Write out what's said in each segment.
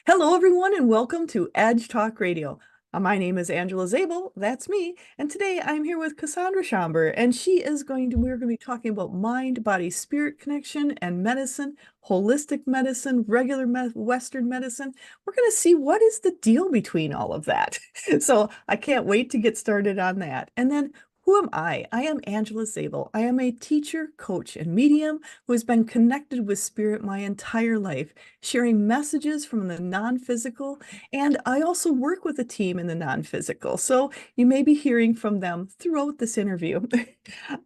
Hello, everyone, and welcome to Edge Talk Radio. My name is Angela Zabel, that's me, and today I'm here with Cassandra Schamber, and we're going to be talking about mind, body, spirit connection and medicine, holistic medicine, Western medicine. We're going to see what is the deal between all of that. So I can't wait to get started on that. And then who am I? I am Angela Zabel. I am a teacher, coach, and medium who has been connected with spirit my entire life, sharing messages from the non-physical. And I also work with a team in the non-physical. So you may be hearing from them throughout this interview.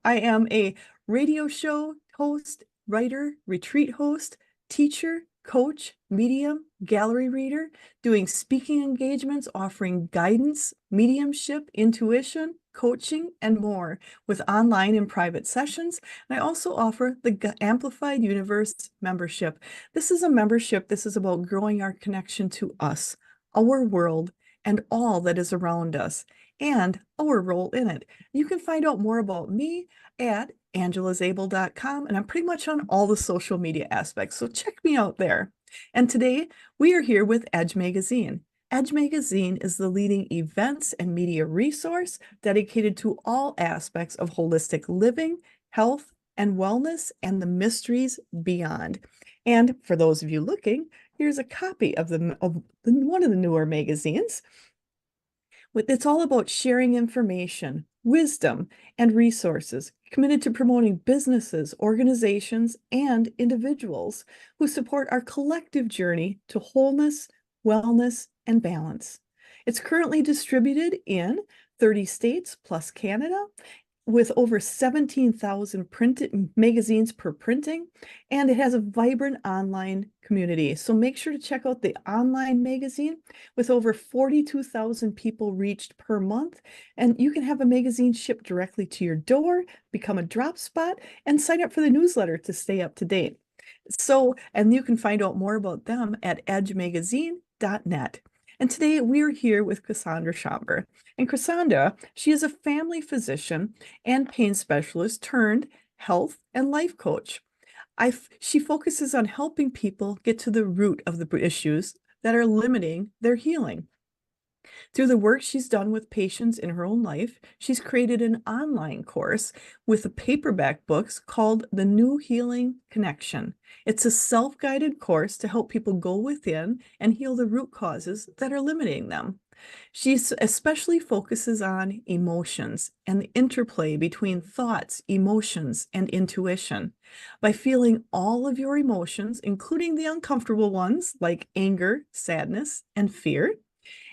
I am a radio show host, writer, retreat host, teacher, coach, medium, gallery reader, doing speaking engagements, offering guidance, mediumship, intuition, coaching, and more with online and private sessions. And I also offer the Amplified Universe membership. This is a membership. This is about growing our connection to us, our world, and all that is around us, and our role in it. You can find out more about me at angelazabel.com, and I'm pretty much on all the social media aspects, so check me out there. And today we are here with Edge Magazine. Edge Magazine is the leading events and media resource dedicated to all aspects of holistic living, health, and wellness, and the mysteries beyond. And for those of you looking, here's a copy of one of the newer magazines. It's all about sharing information, wisdom, and resources, committed to promoting businesses, organizations, and individuals who support our collective journey to wholeness, wellness, and balance. It's currently distributed in 30 states plus Canada, with over 17,000 printed magazines per printing, and it has a vibrant online community. So make sure to check out the online magazine with over 42,000 people reached per month. And you can have a magazine shipped directly to your door, become a drop spot, and sign up for the newsletter to stay up to date. So, and you can find out more about them at edgemagazine.net. And today we are here with Cassandra Schamber. And Cassandra, she is a family physician and pain specialist turned health and life coach. She focuses on helping people get to the root of the issues that are limiting their healing. Through the work she's done with patients in her own life, she's created an online course with the paperback books called The New Healing Connection. It's a self-guided course to help people go within and heal the root causes that are limiting them. She especially focuses on emotions and the interplay between thoughts, emotions, and intuition. By feeling all of your emotions, including the uncomfortable ones like anger, sadness, and fear,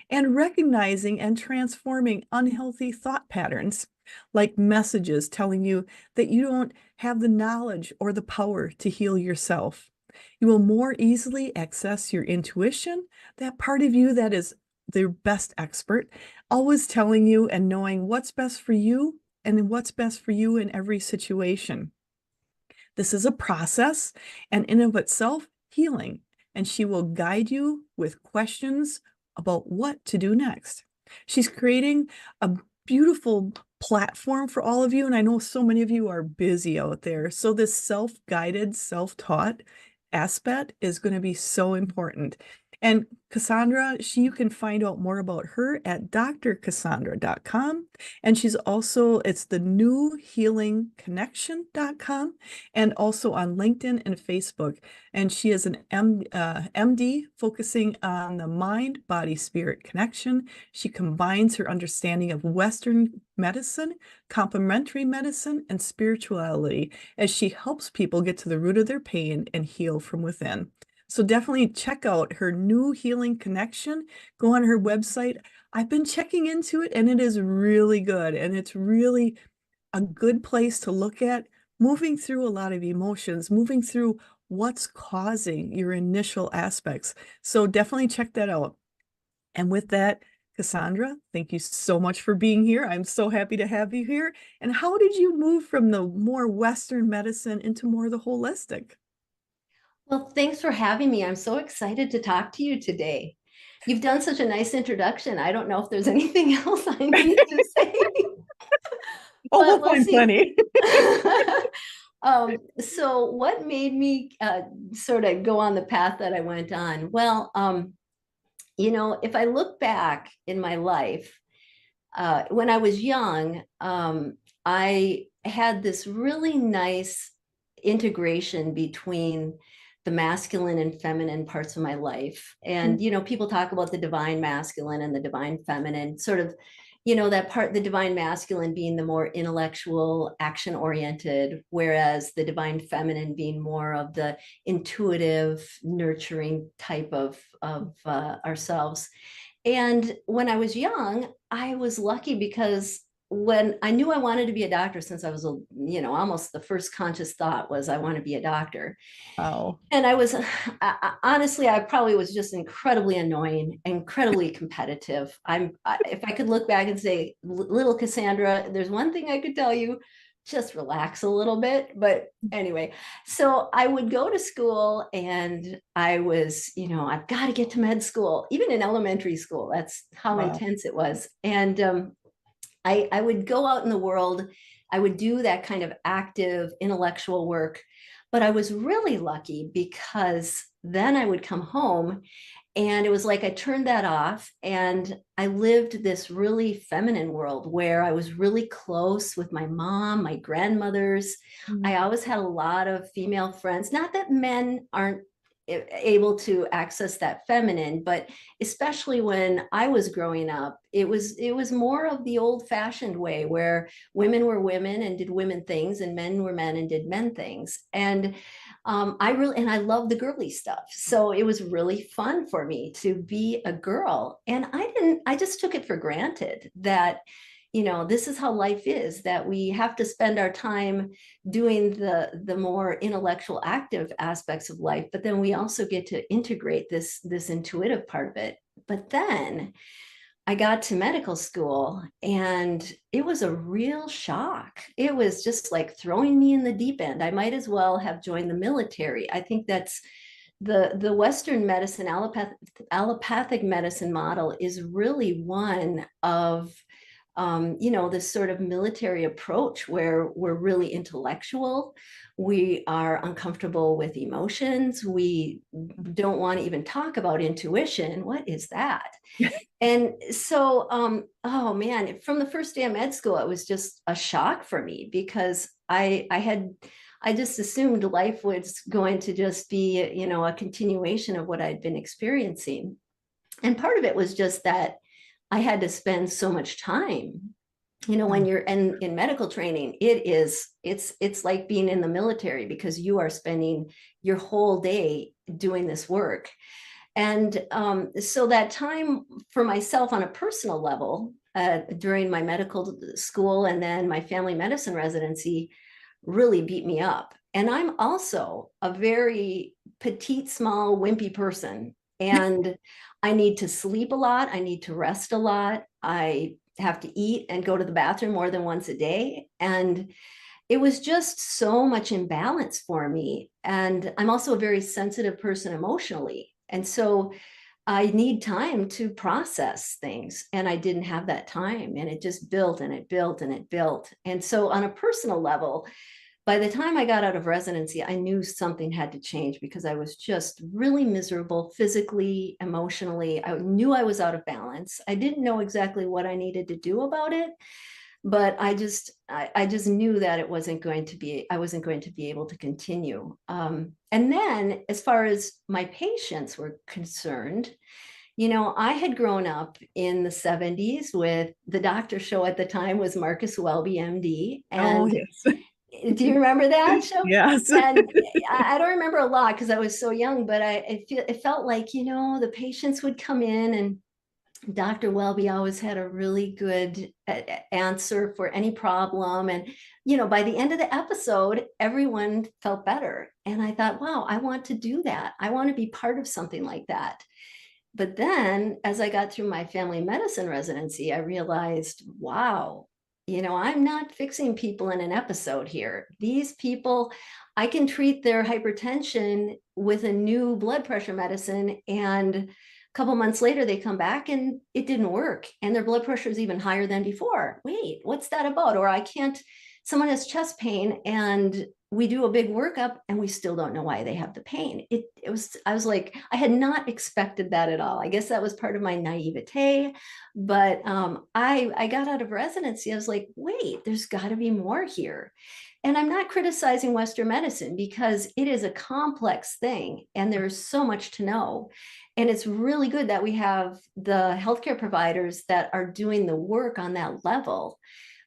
and recognizing and transforming unhealthy thought patterns, like messages telling you that you don't have the knowledge or the power to heal yourself. You will more easily access your intuition, that part of you that is the best expert, always telling you and knowing what's best for you and what's best for you in every situation. This is a process and in of itself healing, and she will guide you with questions about what to do next. She's creating a beautiful platform for all of you, and I know so many of you are busy out there. So this self-guided, self-taught aspect is going to be so important. And Cassandra, you can find out more about her at drcassandra.com. And she's also, it's the newhealingconnection.com, and also on LinkedIn and Facebook. And she is an MD focusing on the mind, body, spirit connection. She combines her understanding of Western medicine, complementary medicine, and spirituality as she helps people get to the root of their pain and heal from within. So definitely check out her New Healing Connection. Go on her website. I've been checking into it, and it is really good. And it's really a good place to look at moving through a lot of emotions, moving through what's causing your initial aspects. So definitely check that out. And with that, Cassandra, thank you so much for being here. I'm so happy to have you here. And how did you move from the more Western medicine into more the holistic? Well, thanks for having me. I'm so excited to talk to you today. You've done such a nice introduction. I don't know if there's anything else I need to say, Oh, but we'll we'll find see. plenty. So what made me sort of go on the path that I went on? Well, if I look back in my life, when I was young, I had this really nice integration between the masculine and feminine parts of my life. And, people talk about the divine masculine and the divine feminine, sort of, that part, the divine masculine being the more intellectual, action oriented, whereas the divine feminine being more of the intuitive, nurturing type of ourselves. And when I was young, I was lucky because when I knew I wanted to be a doctor since I was, almost the first conscious thought was I want to be a doctor. Wow. And I was, honestly, I probably was just incredibly annoying, incredibly competitive. If I could look back and say, little Cassandra, there's one thing I could tell you, just relax a little bit. But anyway, so I would go to school and I was, I've got to get to med school, even in elementary school. That's how Wow. intense it was. And I would go out in the world. I would do that kind of active intellectual work. But I was really lucky because then I would come home and it was like I turned that off and I lived this really feminine world where I was really close with my mom, my grandmothers. Mm. I always had a lot of female friends. Not that men aren't able to access that feminine, but especially when I was growing up, it was more of the old-fashioned way where women were women and did women things and men were men and did men things. And I love the girly stuff. So it was really fun for me to be a girl. And I just took it for granted that, this is how life is, that we have to spend our time doing the more intellectual active aspects of life, but then we also get to integrate this intuitive part of it. But then I got to medical school and it was a real shock. It was just like throwing me in the deep end. I might as well have joined the military. I think that's the Western medicine, allopathic medicine model is really one of this sort of military approach where we're really intellectual. We are uncomfortable with emotions. We don't want to even talk about intuition. What is that? And so, oh man, from the first day of med school, it was just a shock for me because I just assumed life was going to just be, a continuation of what I'd been experiencing. And part of it was just that I had to spend so much time. When you're in medical training, it's like being in the military because you are spending your whole day doing this work. And so that time for myself on a personal level during my medical school and then my family medicine residency really beat me up. And I'm also a very petite, small, wimpy person. And I need to sleep a lot. I need to rest a lot. I have to eat and go to the bathroom more than once a day. And it was just so much imbalance for me. And I'm also a very sensitive person emotionally. And so I need time to process things. And I didn't have that time. And it just built and it built and it built. And so on a personal level, by the time I got out of residency, I knew something had to change because I was just really miserable physically, emotionally. I knew I was out of balance. I didn't know exactly what I needed to do about it, but I just knew that I wasn't going to be able to continue. And then as far as my patients were concerned, I had grown up in the 70s with the doctor show at the time was Marcus Welby, MD. Oh, And yes. do you remember that show? Yes. And I don't remember a lot because I was so young, but it felt like, the patients would come in and Dr. Welby always had a really good answer for any problem. And, by the end of the episode, everyone felt better. And I thought, wow, I want to do that. I want to be part of something like that. But then as I got through my family medicine residency, I realized, wow, I'm not fixing people in an episode here. These people, I can treat their hypertension with a new blood pressure medicine. And a couple months later, they come back and it didn't work. And their blood pressure is even higher than before. Wait, what's that about? Or someone has chest pain and we do a big workup and we still don't know why they have the pain. I was like, I had not expected that at all. I guess that was part of my naivete. But I got out of residency. I was like, wait, there's got to be more here. And I'm not criticizing Western medicine because it is a complex thing and there's so much to know. And it's really good that we have the healthcare providers that are doing the work on that level.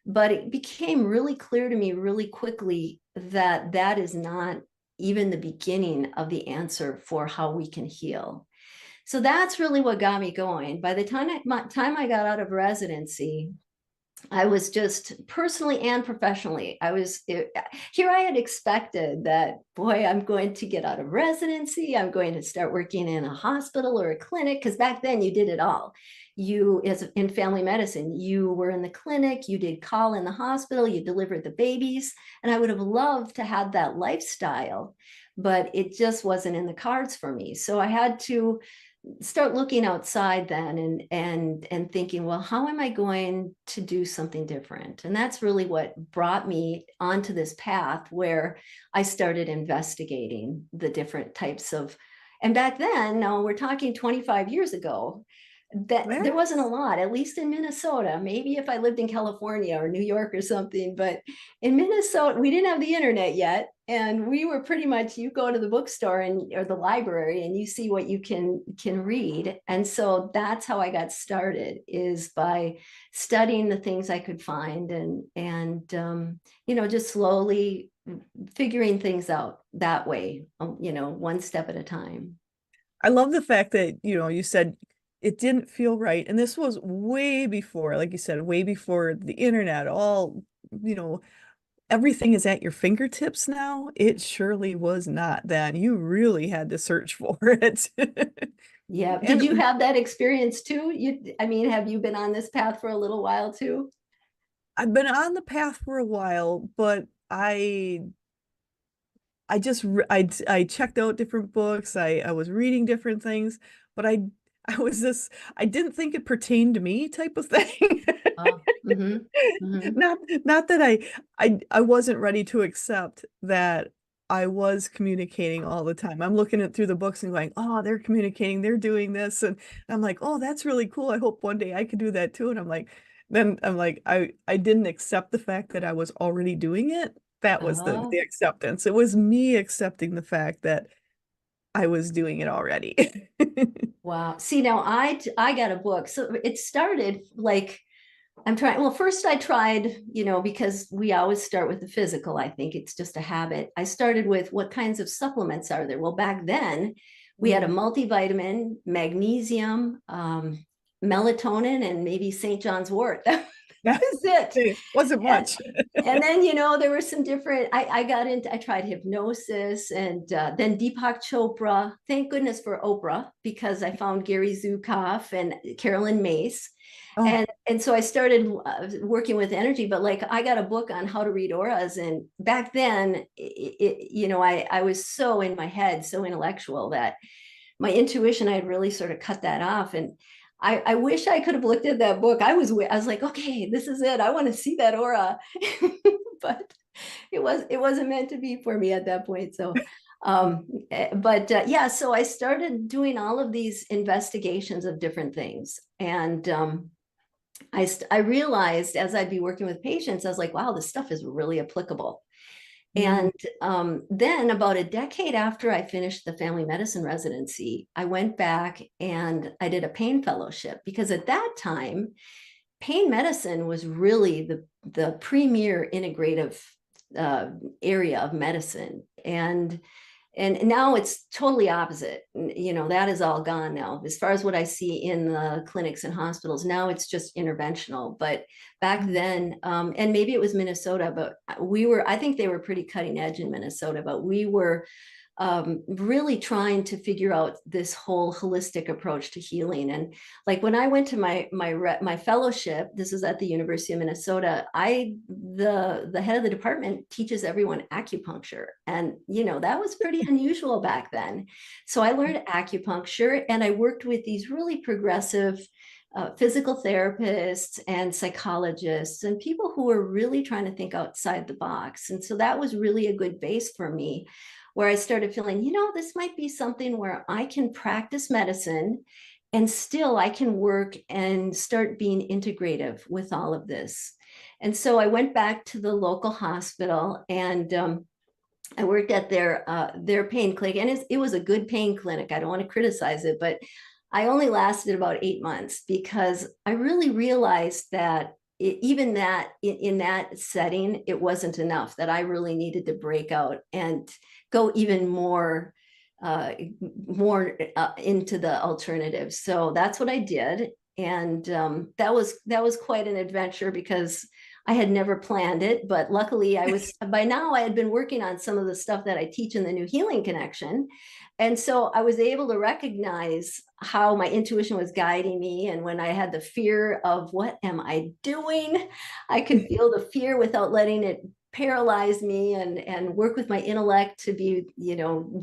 But it became really clear to me really quickly that that is not even the beginning of the answer for how we can heal. So that's really what got me going. By the time I got out of residency, I was just personally and professionally, here I had expected that, boy, I'm going to get out of residency. I'm going to start working in a hospital or a clinic. Because back then you did it all. You, as in family medicine, you were in the clinic, you did call in the hospital, you delivered the babies. And I would have loved to have that lifestyle, but it just wasn't in the cards for me. So I had to start looking outside then and thinking, well, how am I going to do something different? And that's really what brought me onto this path where I started investigating the different types of, and back then, now we're talking 25 years ago, that there wasn't a Yes. lot, at least in Minnesota. Maybe if I lived in California or New York or something, but in Minnesota, we didn't have the internet yet. And we were pretty much, you go to the bookstore and or the library and you see what you can read. And so that's how I got started, is by studying the things I could find and just slowly figuring things out that way, one step at a time. I love the fact that, you said it didn't feel right. And this was way before, like you said, way before the internet, you know, everything is at your fingertips now. It surely was not then. You really had to search for it. Yeah. Did you And have that experience too? I mean, have you been on this path for a little while too? I've been on the path for a while, but I just I checked out different books. I was reading different things, but I was this I didn't think it pertained to me type of thing. Oh, mm-hmm. Not that I wasn't ready to accept that I was communicating all the time. I'm looking at through the books and going, oh, they're communicating, they're doing this, and I'm like, oh, that's really cool. I hope one day I could do that too. And I'm like, I didn't accept the fact that I was already doing it. That was the Oh, acceptance. It was me accepting the fact that I was doing it already. wow. See, now I got a book. So it started like I'm trying. Well, first I tried, because we always start with the physical. I think it's just a habit. I started with what kinds of supplements are there? Well, back then we had a Mm. multivitamin, magnesium, melatonin, and maybe St. John's wort. Yeah, That was it. it wasn't And, much. and then, there were some different, I tried hypnosis and then Deepak Chopra. Thank goodness for Oprah, because I found Gary Zukav and Carolyn Mace. Oh, And so I started working with energy, but like I got a book on how to read auras. And back then, I was so in my head, so intellectual, that my intuition, I had really sort of cut that off. And I wish I could have looked at that book. I was like, okay, this is it. I want to see that aura. But it wasn't meant to be for me at that point. So yeah, so I started doing all of these investigations of different things. And I realized as I'd be working with patients, I was like, wow, this stuff is really applicable. mm. And then about a decade after I finished the family medicine residency, I went back and I did a pain fellowship, because at that time, pain medicine was really the premier integrative area of medicine. And now it's totally opposite. That is all gone now. As far as what I see in the clinics and hospitals, now it's just interventional. But back Mm. then, and maybe it was Minnesota, but I think they were pretty cutting edge in Minnesota, but we were really trying to figure out this whole holistic approach to healing. And like when I went to my fellowship, this is at the University of Minnesota. The head of the department teaches everyone acupuncture, and that was pretty unusual back then. So I learned acupuncture, and I worked with these really progressive physical therapists and psychologists and people who are really trying to think outside the box. And so that was really a good base for me, where I started feeling, this might be something where I can practice medicine and still I can work and start being integrative with all of this. And so I went back to the local hospital, and I worked at their pain clinic, and it was a good pain clinic. I don't want to criticize it, but I only lasted about 8 months because I really realized that even that in that setting, it wasn't enough, that I really needed to break out and go even more into the alternatives. So that's what I did. And that was quite an adventure because I had never planned it, but luckily by now I had been working on some of the stuff that I teach in the New Healing Connection. And so I was able to recognize how my intuition was guiding me. And when I had the fear of what am I doing, I could feel the fear without letting it paralyze me, and work with my intellect to be,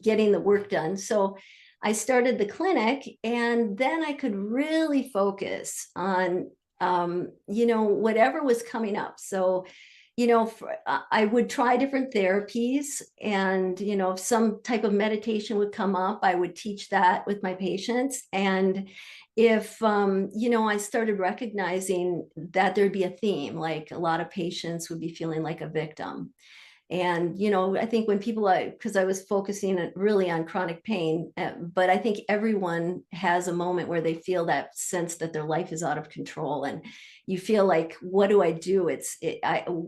getting the work done. So I started the clinic, and then I could really focus on whatever was coming up. So I would try different therapies, and if some type of meditation would come up, I would teach that with my patients. And if I started recognizing that there'd be a theme, like a lot of patients would be feeling like a victim. And I think when people, because I was focusing really on chronic pain, but I think everyone has a moment where they feel that sense that their life is out of control, and you feel like, what do I do?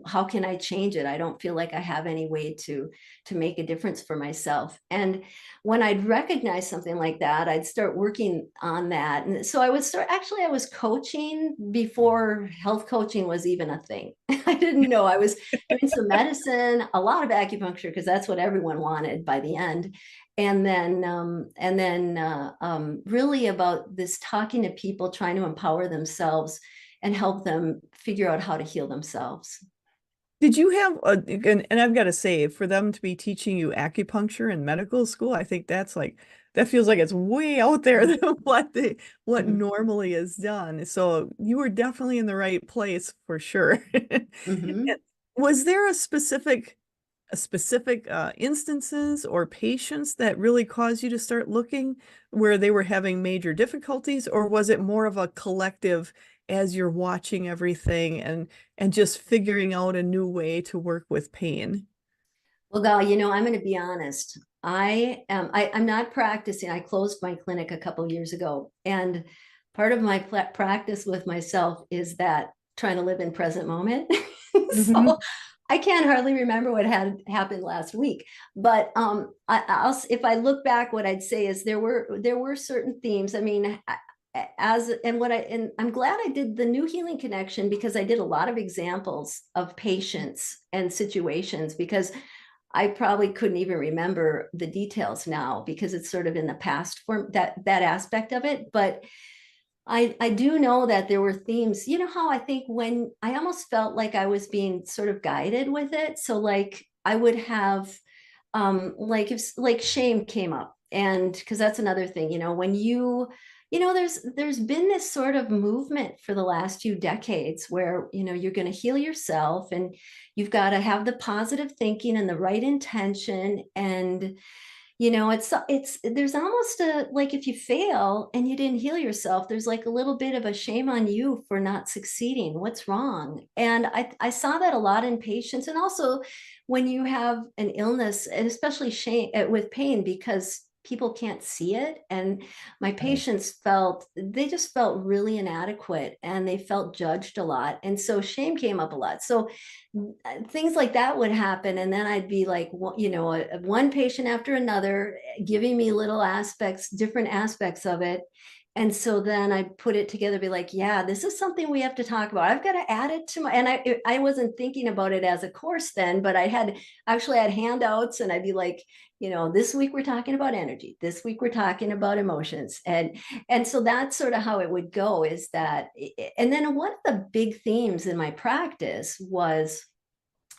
How can I change it? I don't feel like I have any way to make a difference for myself. And when I'd recognize something like that, I'd start working on that. And so I was coaching before health coaching was even a thing. I didn't know. I was doing some medicine, a lot of acupuncture, because that's what everyone wanted by the end. And then really about this talking to people, trying to empower themselves and help them figure out how to heal themselves. Did you have and I've got to say, for them to be teaching you acupuncture in medical school, I think that feels like it's way out there than what Mm-hmm. normally is done. So you were definitely in the right place for sure. Mm-hmm. Was there a specific instances or patients that really caused you to start looking where they were having major difficulties, or was it more of a collective as you're watching everything and just figuring out a new way to work with pain? Well, Gal, I'm going to be honest. I'm not practicing. I closed my clinic a couple of years ago. And part of my practice with myself is that trying to live in present moment. So Mhm. I can't hardly remember what had happened last week. But if I look back, what I'd say is there were certain themes. I mean, and I'm glad I did the New Healing Connection, because I did a lot of examples of patients and situations, because I probably couldn't even remember the details now because it's sort of in the past for that aspect of it. But I do know that there were themes. You know how I think when I almost felt like I was being sort of guided with it. So like I would have like if like shame came up, and because that's another thing, when there's been this sort of movement for the last few decades where you're going to heal yourself, and you've got to have the positive thinking and the right intention. And it's there's almost a, like, if you fail and you didn't heal yourself, there's like a little bit of a shame on you for not succeeding. What's wrong? And I saw that a lot in patients, and also when you have an illness, and especially shame with pain, because people can't see it. And my Right. patients they just felt really inadequate, and they felt judged a lot. And so shame came up a lot. So things like that would happen, and then I'd be like, one patient after another giving me different aspects of it. And so then I put it together, be like, yeah, this is something we have to talk about. I've got to add it to and I wasn't thinking about it as a course then, but I had handouts, and I'd be like, this week we're talking about energy, this week we're talking about emotions. And so that's sort of how it would go, is that. And then one of the big themes in my practice was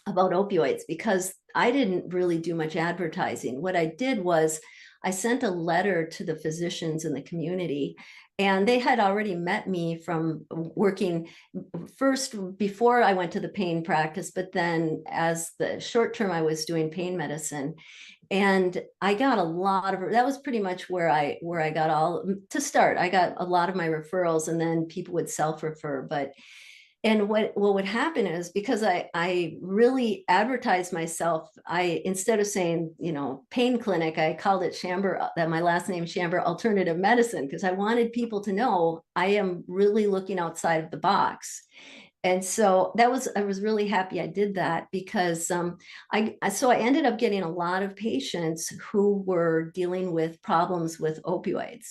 about opioids, because I didn't really do much advertising. What I did was I sent a letter to the physicians in the community, and they had already met me from working first before I went to the pain practice, but then as the short term, I was doing pain medicine. And I got a lot of, that was pretty much where I got all to start. I got a lot of my referrals, and then people would self-refer. But and what would happen is, because I really advertised myself, I, instead of saying, pain clinic, I called it Schamber, that my last name Schamber Alternative Medicine, because I wanted people to know I am really looking outside of the box. And so I was really happy I did that, because I ended up getting a lot of patients who were dealing with problems with opioids.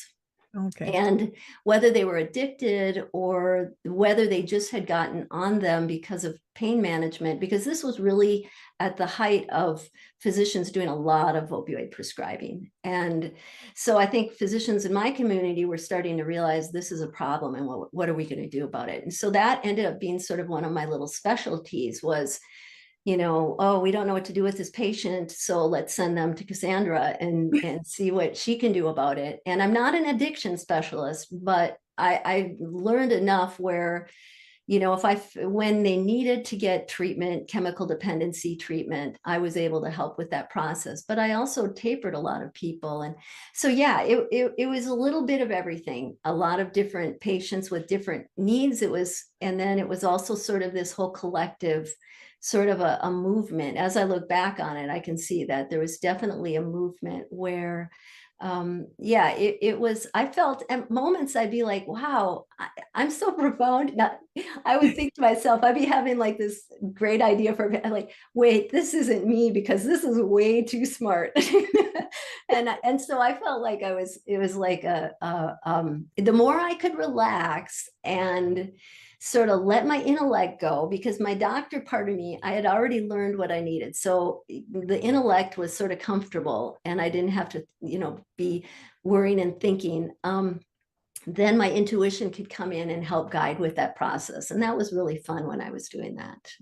Okay. And whether they were addicted or whether they just had gotten on them because of pain management, because this was really at the height of physicians doing a lot of opioid prescribing. And so I think physicians in my community were starting to realize this is a problem, and what are we going to do about it? And so that ended up being sort of one of my little specialties was, oh, we don't know what to do with this patient, so let's send them to Cassandra and see what she can do about it. And I'm not an addiction specialist, but I learned enough where, when they needed to get treatment, chemical dependency treatment, I was able to help with that process. But I also tapered a lot of people. And so, yeah, it was a little bit of everything, a lot of different patients with different needs. And then it was also sort of this whole collective sort of a movement. As I look back on it, I can see that there was definitely a movement where yeah, it was, I felt at moments I'd be like, wow, I'm so profound. I would think to myself, I'd be having like this great idea for like, wait, this isn't me, because this is way too smart. And so I felt like it was like the more I could relax and sort of let my intellect go, because my doctor part of me, I had already learned what I needed. So the intellect was sort of comfortable, and I didn't have to, be worrying and thinking. Then my intuition could come in and help guide with that process. And that was really fun when I was doing that.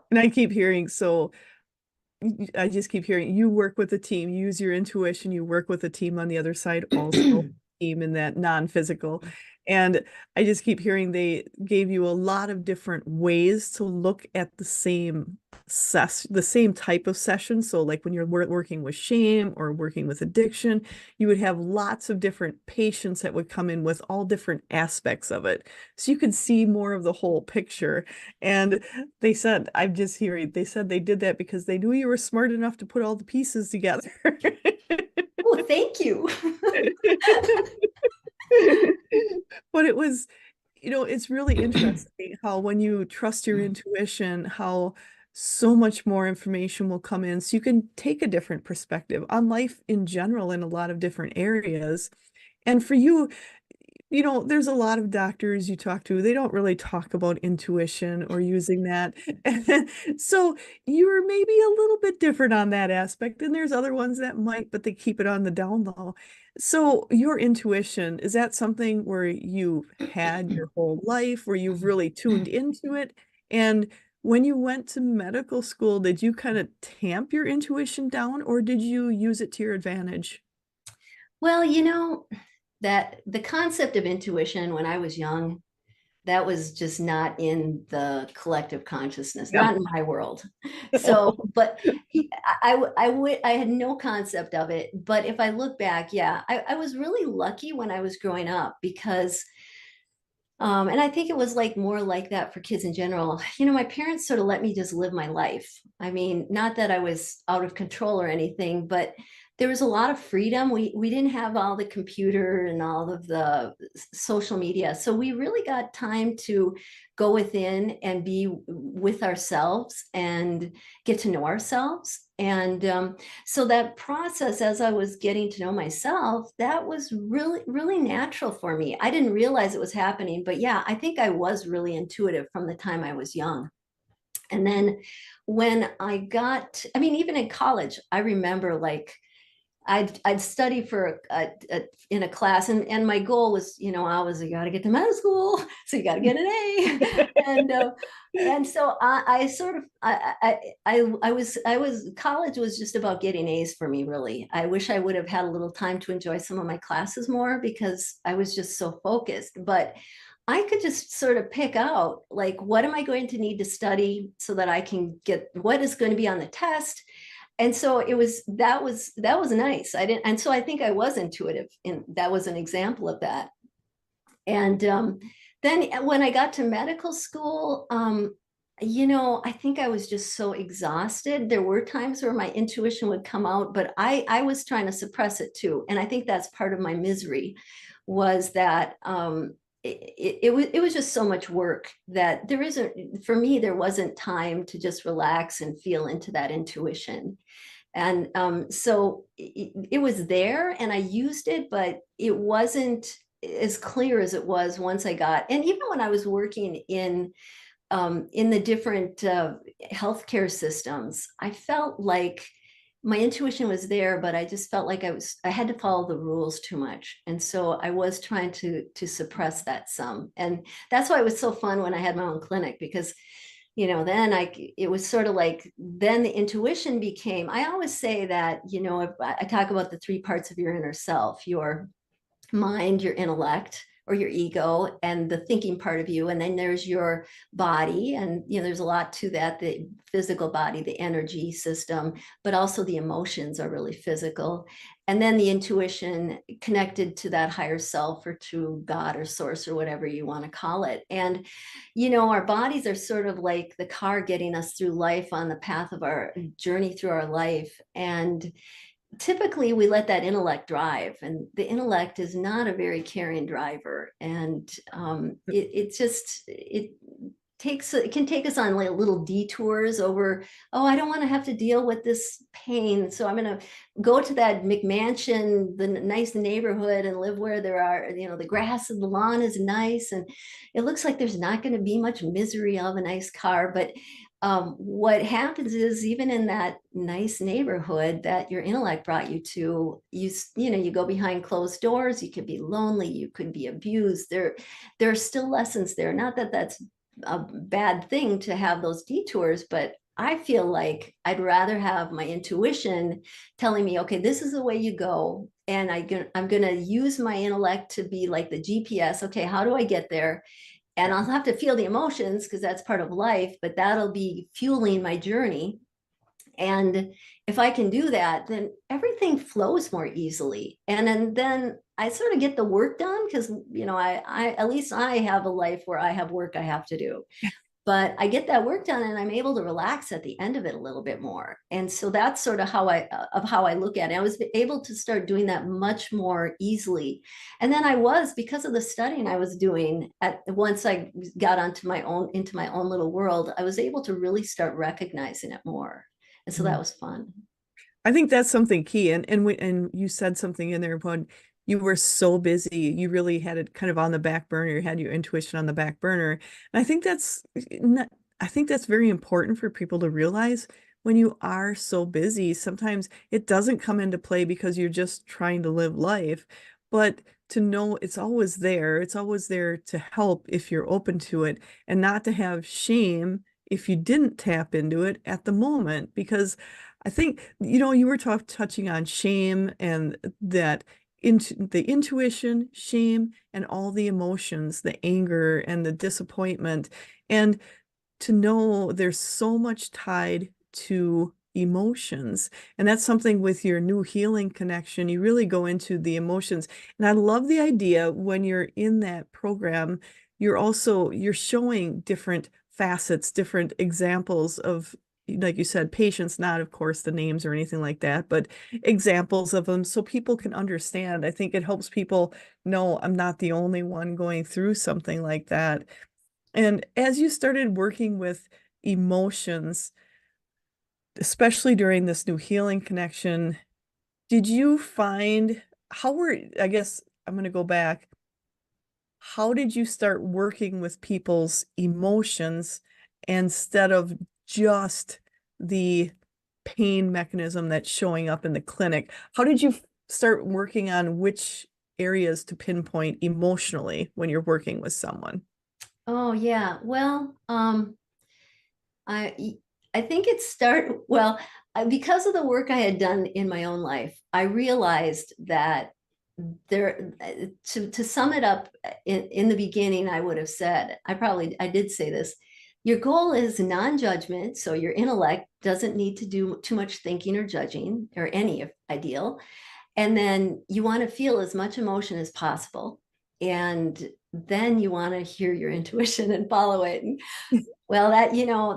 And I keep hearing, so I just keep hearing you work with a team, you use your intuition, you work with a team on the other side also, team in that non-physical. And I just keep hearing they gave you a lot of different ways to look at the same type of session. So like when you're working with shame or working with addiction, you would have lots of different patients that would come in with all different aspects of it. So you could see more of the whole picture. And they said, I'm just hearing, they said they did that because they knew you were smart enough to put all the pieces together. Oh, thank you. But it was, it's really interesting how when you trust your intuition, how so much more information will come in. So you can take a different perspective on life in general in a lot of different areas. And for you, there's a lot of doctors you talk to, they don't really talk about intuition or using that. So you're maybe a little bit different on that aspect. And there's other ones that might, but they keep it on the down low. So your intuition, is that something where you've had your whole life, where you've really tuned into it? And when you went to medical school, did you kind of tamp your intuition down, or did you use it to your advantage? Well, that the concept of intuition when I was young, that was just not in the collective consciousness, Yeah. not in my world. So, but I had no concept of it. But if I look back, yeah, I was really lucky when I was growing up, because and I think it was like more like that for kids in general. My parents sort of let me just live my life. I mean, not that I was out of control or anything, but there was a lot of freedom. We didn't have all the computer and all of the social media. So we really got time to go within and be with ourselves and get to know ourselves. And so that process, as I was getting to know myself, that was really, really natural for me. I didn't realize it was happening, but yeah, I think I was really intuitive from the time I was young. And then when I got, I mean, even in college, I remember like, I'd study for in a class, and my goal was, you got to get to medical school, so you got to get an A, and so I sort of I was college was just about getting A's for me, really. I wish I would have had a little time to enjoy some of my classes more because I was just so focused, but I could just sort of pick out, like, what am I going to need to study so that I can get what is going to be on the test. And so that was nice. I didn't, and so I think I was intuitive, and that was an example of that. And then when I got to medical school, I think I was just so exhausted. There were times where my intuition would come out, but I was trying to suppress it too. And I think that's part of my misery, was that it was just so much work that there isn't, for me, there wasn't time to just relax and feel into that intuition. And so it was there and I used it, but it wasn't as clear as it was once I got, and even when I was working in the different healthcare systems, I felt like my intuition was there, but I just felt like I had to follow the rules too much. And so I was trying to suppress that some. And that's why it was so fun when I had my own clinic, because then it was sort of like, then the intuition became, I always say that, if I talk about the three parts of your inner self, your mind, your intellect, or your ego, and the thinking part of you. And then there's your body. And, there's a lot to that, the physical body, the energy system, but also the emotions are really physical. And then the intuition connected to that higher self, or to God or source, or whatever you want to call it. And, our bodies are sort of like the car getting us through life on the path of our journey through our life. And typically we let that intellect drive, and the intellect is not a very caring driver. And it can take us on like little detours over, oh, I don't want to have to deal with this pain, so I'm going to go to that McMansion, the nice neighborhood, and live where there are, the grass and the lawn is nice, and it looks like there's not going to be much misery of a nice car. But what happens is, even in that nice neighborhood that your intellect brought you to, you go behind closed doors, you could be lonely, you could be abused. There are still lessons there. Not that that's a bad thing to have those detours, but I feel like I'd rather have my intuition telling me, okay, this is the way you go. And I'm going to use my intellect to be like the GPS. Okay, how do I get there? And I'll have to feel the emotions because that's part of life, but that'll be fueling my journey. And if I can do that, then everything flows more easily. And then I sort of get the work done because, I at least I have a life where I have work I have to do. But I get that work done and I'm able to relax at the end of it a little bit more. And so that's sort of how I look at it. I was able to start doing that much more easily. And then because of the studying I was doing, once I got into my own little world, I was able to really start recognizing it more. And so that was fun. I think that's something key. And you said something in there when you were so busy, you really had it kind of on the back burner, you had your intuition on the back burner. And I think that's very important for people to realize. When you are so busy, sometimes it doesn't come into play because you're just trying to live life. But to know it's always there, it's always there to help if you're open to it, and not to have shame if you didn't tap into it at the moment. Because I think, you were touching on shame, and that into the intuition, shame, and all the emotions, the anger and the disappointment. And to know there's so much tied to emotions. And that's something with your new healing connection. You really go into the emotions. And I love the idea when you're in that program, you're showing different facets, different examples of, like you said, patients, not of course the names or anything like that, but examples of them so people can understand. I think it helps people know I'm not the only one going through something like that. And as you started working with emotions, especially during this new healing connection, did you find I guess I'm going to go back. How did you start working with people's emotions instead of just the pain mechanism that's showing up in the clinic. How did you start working on which areas to pinpoint emotionally when you're working with someone? Oh yeah. Well, I I think it started well because of the work I had done in my own life. I realized that there to sum it up in the beginning, I would have said I did say this. Your goal is non-judgment, so your intellect doesn't need to do too much thinking or judging or any ideal. And then you want to feel as much emotion as possible. And then you want to hear your intuition and follow it. And well,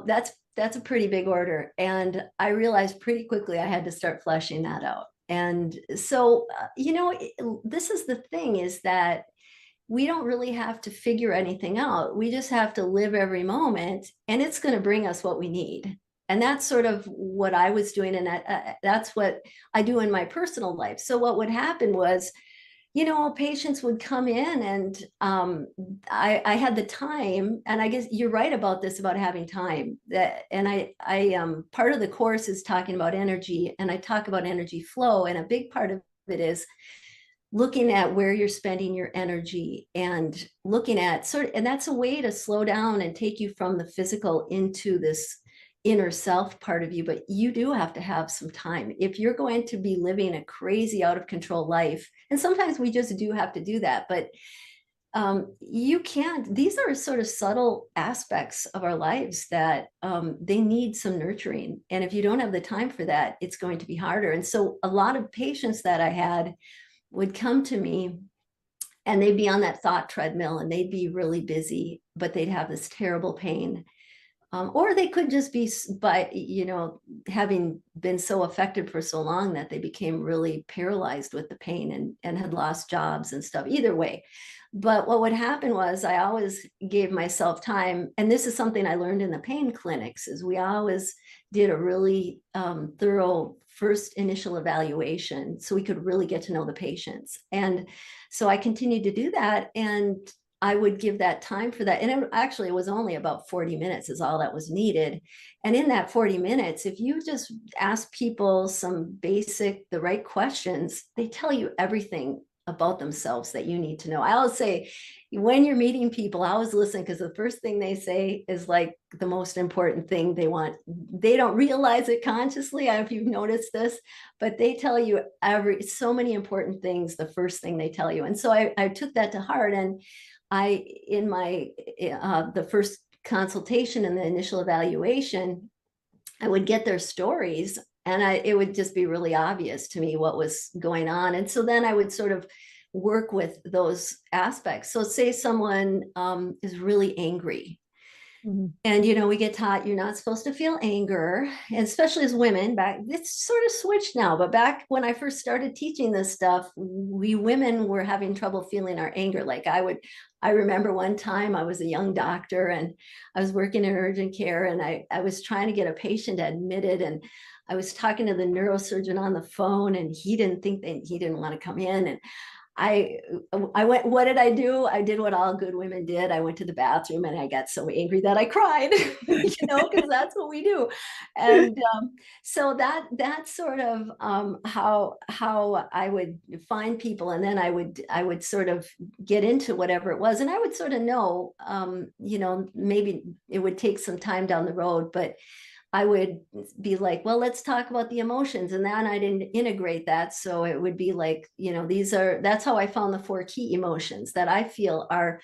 that's a pretty big order. And I realized pretty quickly I had to start fleshing that out. And so, this is the thing is that we don't really have to figure anything out. We just have to live every moment, and it's going to bring us what we need. And that's sort of what I was doing. And that's what I do in my personal life. So what would happen was, patients would come in and I had the time, and I guess you're right about this, about having time. And part of the course is talking about energy, and I talk about energy flow, and a big part of it is looking at where you're spending your energy and looking at and that's a way to slow down and take you from the physical into this inner self part of you. But you do have to have some time if you're going to be living a crazy out of control life, and sometimes we just do have to do that. But you can't, these are sort of subtle aspects of our lives that they need some nurturing, and if you don't have the time for that, it's going to be harder. And so a lot of patients that I had would come to me, and they'd be on that thought treadmill, and they'd be really busy, but they'd have this terrible pain. Or they could just be by, having been so affected for so long that they became really paralyzed with the pain, and had lost jobs and stuff. Either way. But what would happen was I always gave myself time. And this is something I learned in the pain clinics, is we always did a really thorough first initial evaluation so we could really get to know the patients. And so I continued to do that, and I would give that time for that. And it was only about 40 minutes is all that was needed. And in that 40 minutes, if you just ask people the right questions, they tell you everything about themselves that you need to know. I always say, when you're meeting people, I always listen, because the first thing they say is like the most important thing they want. They don't realize it consciously. I don't know if you've noticed this, but they tell you so many important things the first thing they tell you. And so I took that to heart. And in my the first consultation and the initial evaluation, I would get their stories, and it would just be really obvious to me what was going on. And so then I would sort of work with those aspects. So say someone is really angry. Mhm. And, we get taught you're not supposed to feel anger, and especially as women. Back, it's sort of switched now, but back when I first started teaching this stuff, we women were having trouble feeling our anger. Like I remember one time I was a young doctor, and I was working in urgent care, and I was trying to get a patient admitted, and I was talking to the neurosurgeon on the phone, and he didn't want to come in. And I went, what did I do? I did what all good women did. I went to the bathroom, and I got so angry that I cried, because that's what we do. And so that's sort of how I would find people. And then I would sort of get into whatever it was. And I would sort of know, maybe it would take some time down the road, but I would be like, well, let's talk about the emotions. And then I didn't integrate that. So it would be like, that's how I found the 4 key emotions that I feel are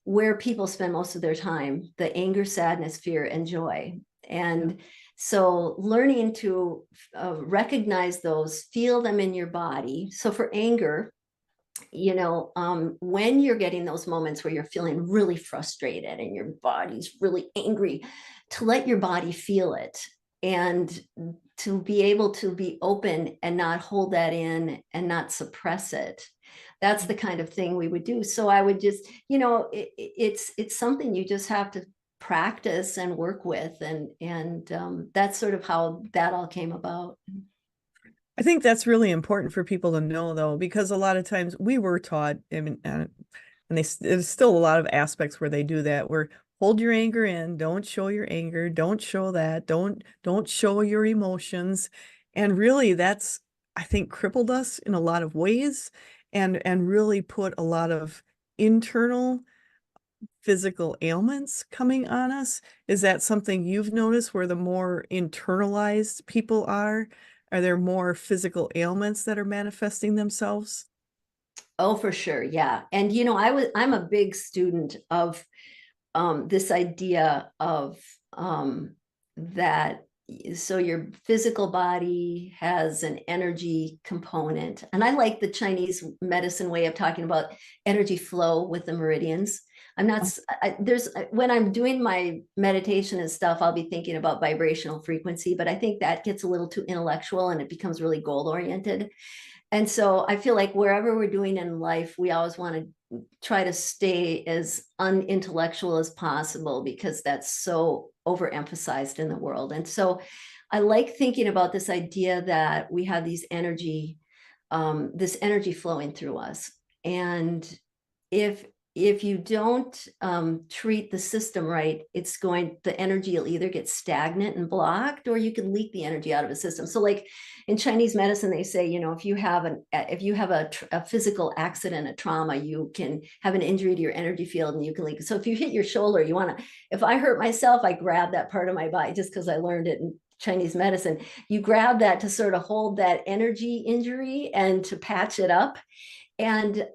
where people spend most of their time: the anger, sadness, fear, and joy. And so learning to recognize those, feel them in your body. So for anger, when you're getting those moments where you're feeling really frustrated and your body's really angry, to let your body feel it, and to be able to be open and not hold that in and not suppress it. That's the kind of thing we would do. So I would just, it's something you just have to practice and work with. And that's sort of how that all came about. I think that's really important for people to know, though, because a lot of times we were taught, I mean, and there's still a lot of aspects where they do that, where hold your anger in. Don't show your anger. Don't show that. Don't show your emotions. And really that's, I think, crippled us in a lot of ways and really put a lot of internal physical ailments coming on us. Is that something you've noticed where the more internalized people are there more physical ailments that are manifesting themselves? Oh, for sure. Yeah. And I'm a big student of this idea of that. So your physical body has an energy component. And I like the Chinese medicine way of talking about energy flow with the meridians. I'm not, there's, when I'm doing my meditation and stuff, I'll be thinking about vibrational frequency, but I think that gets a little too intellectual and it becomes really goal oriented. And so I feel like wherever we're doing in life, we always want to try to stay as unintellectual as possible because that's so overemphasized in the world. And so I like thinking about this idea that we have this energy flowing through us. And if if you don't treat the system right, the energy will either get stagnant and blocked, or you can leak the energy out of a system. So like in Chinese medicine, they say, if you have a physical accident, a trauma, you can have an injury to your energy field and you can leak. So if you hit your shoulder, if I hurt myself, I grab that part of my body just because I learned it in Chinese medicine. You grab that to sort of hold that energy injury and to patch it up. And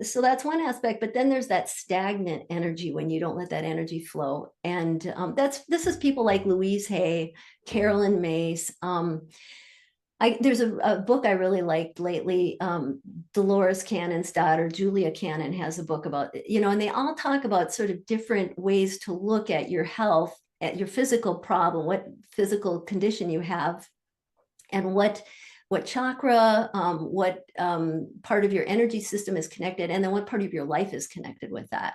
so that's one aspect, but then there's that stagnant energy when you don't let that energy flow. And this is people like Louise Hay, Carolyn Mace. There's a book I really liked lately. Dolores Cannon's daughter, Julia Cannon, has a book about, and they all talk about sort of different ways to look at your health, at your physical problem, what physical condition you have, and what chakra, what part of your energy system is connected, and then what part of your life is connected with that.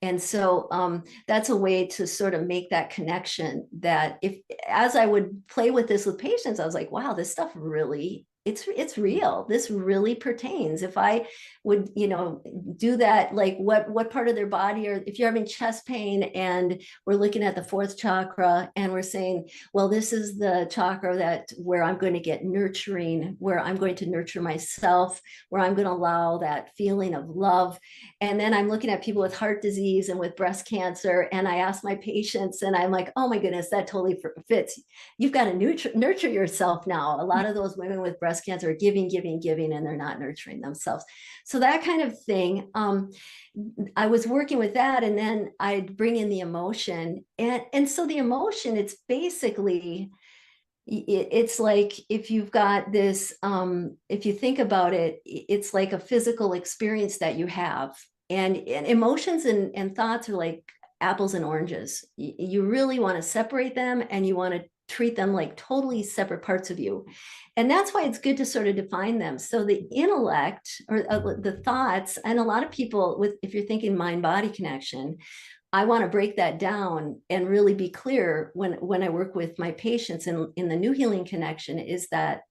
And so that's a way to sort of make that connection, that as I would play with this with patients, I was like, wow, this stuff really, it's real. This really pertains. If I would, do that, like what part of their body, or if you're having chest pain and we're looking at the fourth chakra and we're saying, well, this is the chakra where I'm going to get nurturing, where I'm going to nurture myself, where I'm going to allow that feeling of love. And then I'm looking at people with heart disease and with breast cancer, and I ask my patients, and I'm like, oh my goodness, that totally fits. You've got to nurture yourself now. A lot of those women with breast cancer are giving, and they're not nurturing themselves. So that kind of thing. I was working with that, and then I'd bring in the emotion. And so the emotion, it's basically, it's like, if you've got this, if you think about it, it's like a physical experience that you have. And emotions and thoughts are like apples and oranges. You really want to separate them, and you want to treat them like totally separate parts of you. And that's why it's good to sort of define them. So the intellect, or the thoughts, and a lot of people, if you're thinking mind body connection, I want to break that down and really be clear when I work with my patients in the New Healing Connection, is that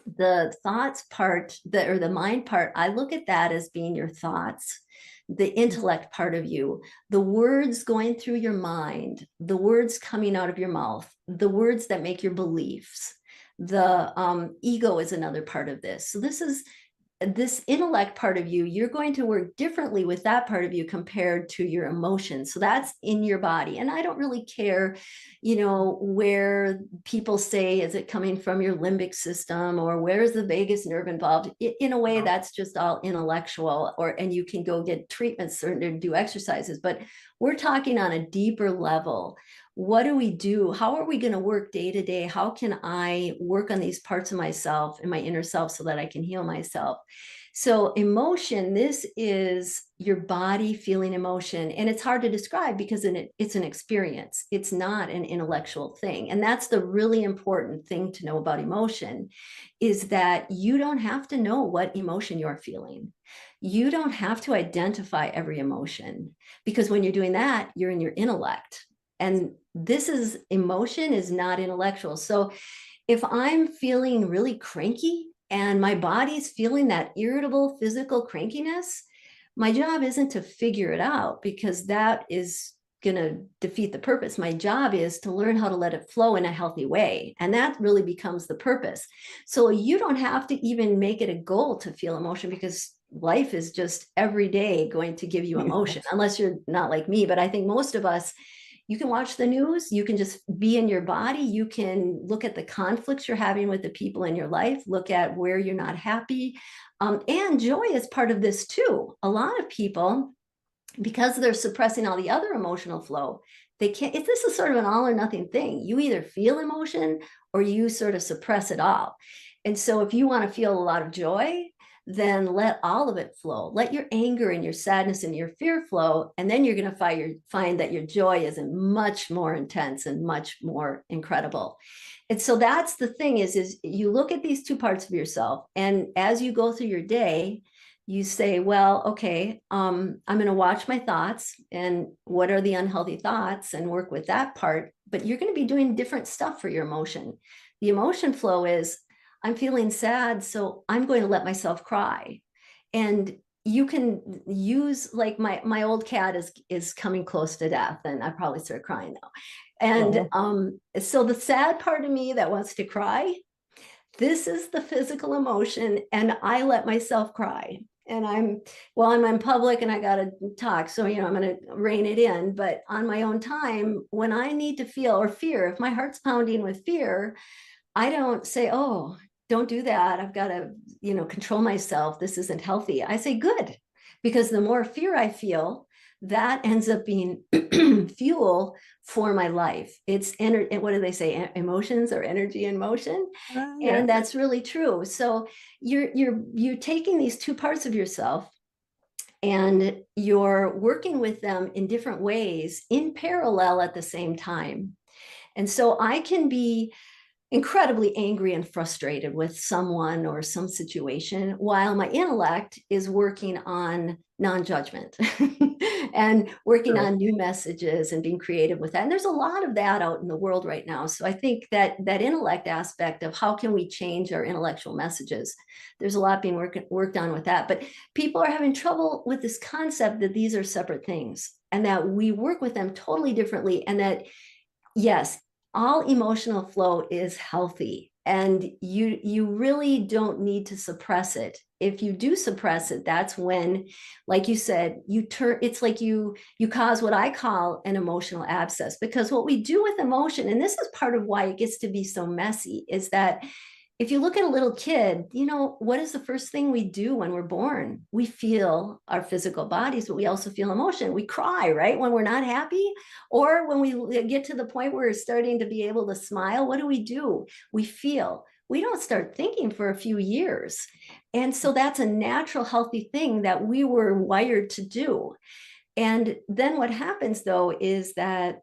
the thoughts part, or the mind part, I look at that as being your thoughts, the intellect part of you, the words going through your mind, the words coming out of your mouth, the words that make your beliefs. The ego is another part of this. So this intellect part of you, you're going to work differently with that part of you compared to your emotions. So that's in your body. And I don't really care, where people say, is it coming from your limbic system, or where's the vagus nerve involved? In a way, that's just all intellectual, and you can go get treatments or do exercises. But we're talking on a deeper level. What do we do? How are we going to work day to day? How can I work on these parts of myself and my inner self so that I can heal myself? So emotion, this is your body feeling emotion. And it's hard to describe because it's an experience. It's not an intellectual thing. And that's the really important thing to know about emotion, is that you don't have to know what emotion you're feeling. You don't have to identify every emotion, because when you're doing that, you're in your intellect. And emotion is not intellectual. So if I'm feeling really cranky and my body's feeling that irritable physical crankiness, my job isn't to figure it out, because that is going to defeat the purpose. My job is to learn how to let it flow in a healthy way. And that really becomes the purpose. So you don't have to even make it a goal to feel emotion, because life is just every day going to give you emotion, unless you're not like me. But I think most of us, you can watch the news, you can just be in your body, you can look at the conflicts you're having with the people in your life, look at where you're not happy. And joy is part of this too. A lot of people, because they're suppressing all the other emotional flow, they can't, if this is sort of an all or nothing thing, you either feel emotion or you sort of suppress it all. And so if you want to feel a lot of joy, then let all of it flow. Let your anger and your sadness and your fear flow. And then you're going to find that your joy is much more intense and much more incredible. And so that's the thing is you look at these two parts of yourself. And as you go through your day, you say, well, okay, I'm going to watch my thoughts and what are the unhealthy thoughts and work with that part. But you're going to be doing different stuff for your emotion. The emotion flow is, I'm feeling sad, so I'm going to let myself cry. And you can use, like, my old cat is coming close to death, and I probably start crying now. And so the sad part of me that wants to cry, this is the physical emotion, and I let myself cry. And I'm in public and I got to talk. So, I'm going to rein it in. But on my own time, when I need to feel, or fear, if my heart's pounding with fear, I don't say, oh, don't do that. I've got to, control myself. This isn't healthy. I say, good. Because the more fear I feel, that ends up being fuel for my life. It's energy. What do they say? Emotions are energy in motion. Yeah. And that's really true. So you're taking these two parts of yourself and you're working with them in different ways in parallel at the same time. And so I can be incredibly angry and frustrated with someone or some situation, while my intellect is working on non-judgment and working on new messages and being creative with that. And there's a lot of that out in the world right now. So I think that intellect aspect of how can we change our intellectual messages, there's a lot being worked on with that. But people are having trouble with this concept that these are separate things and that we work with them totally differently. And that, yes, all emotional flow is healthy, and you really don't need to suppress it. If you do suppress it, that's when, like you said, it's like you cause what I call an emotional abscess. Because what we do with emotion, and this is part of why it gets to be so messy, is that if you look at a little kid, what is the first thing we do when we're born? We feel our physical bodies, but we also feel emotion. We cry, right? When we're not happy, or when we get to the point where we're starting to be able to smile, what do? We feel. We don't start thinking for a few years. And so that's a natural, healthy thing that we were wired to do. And then what happens, though, is that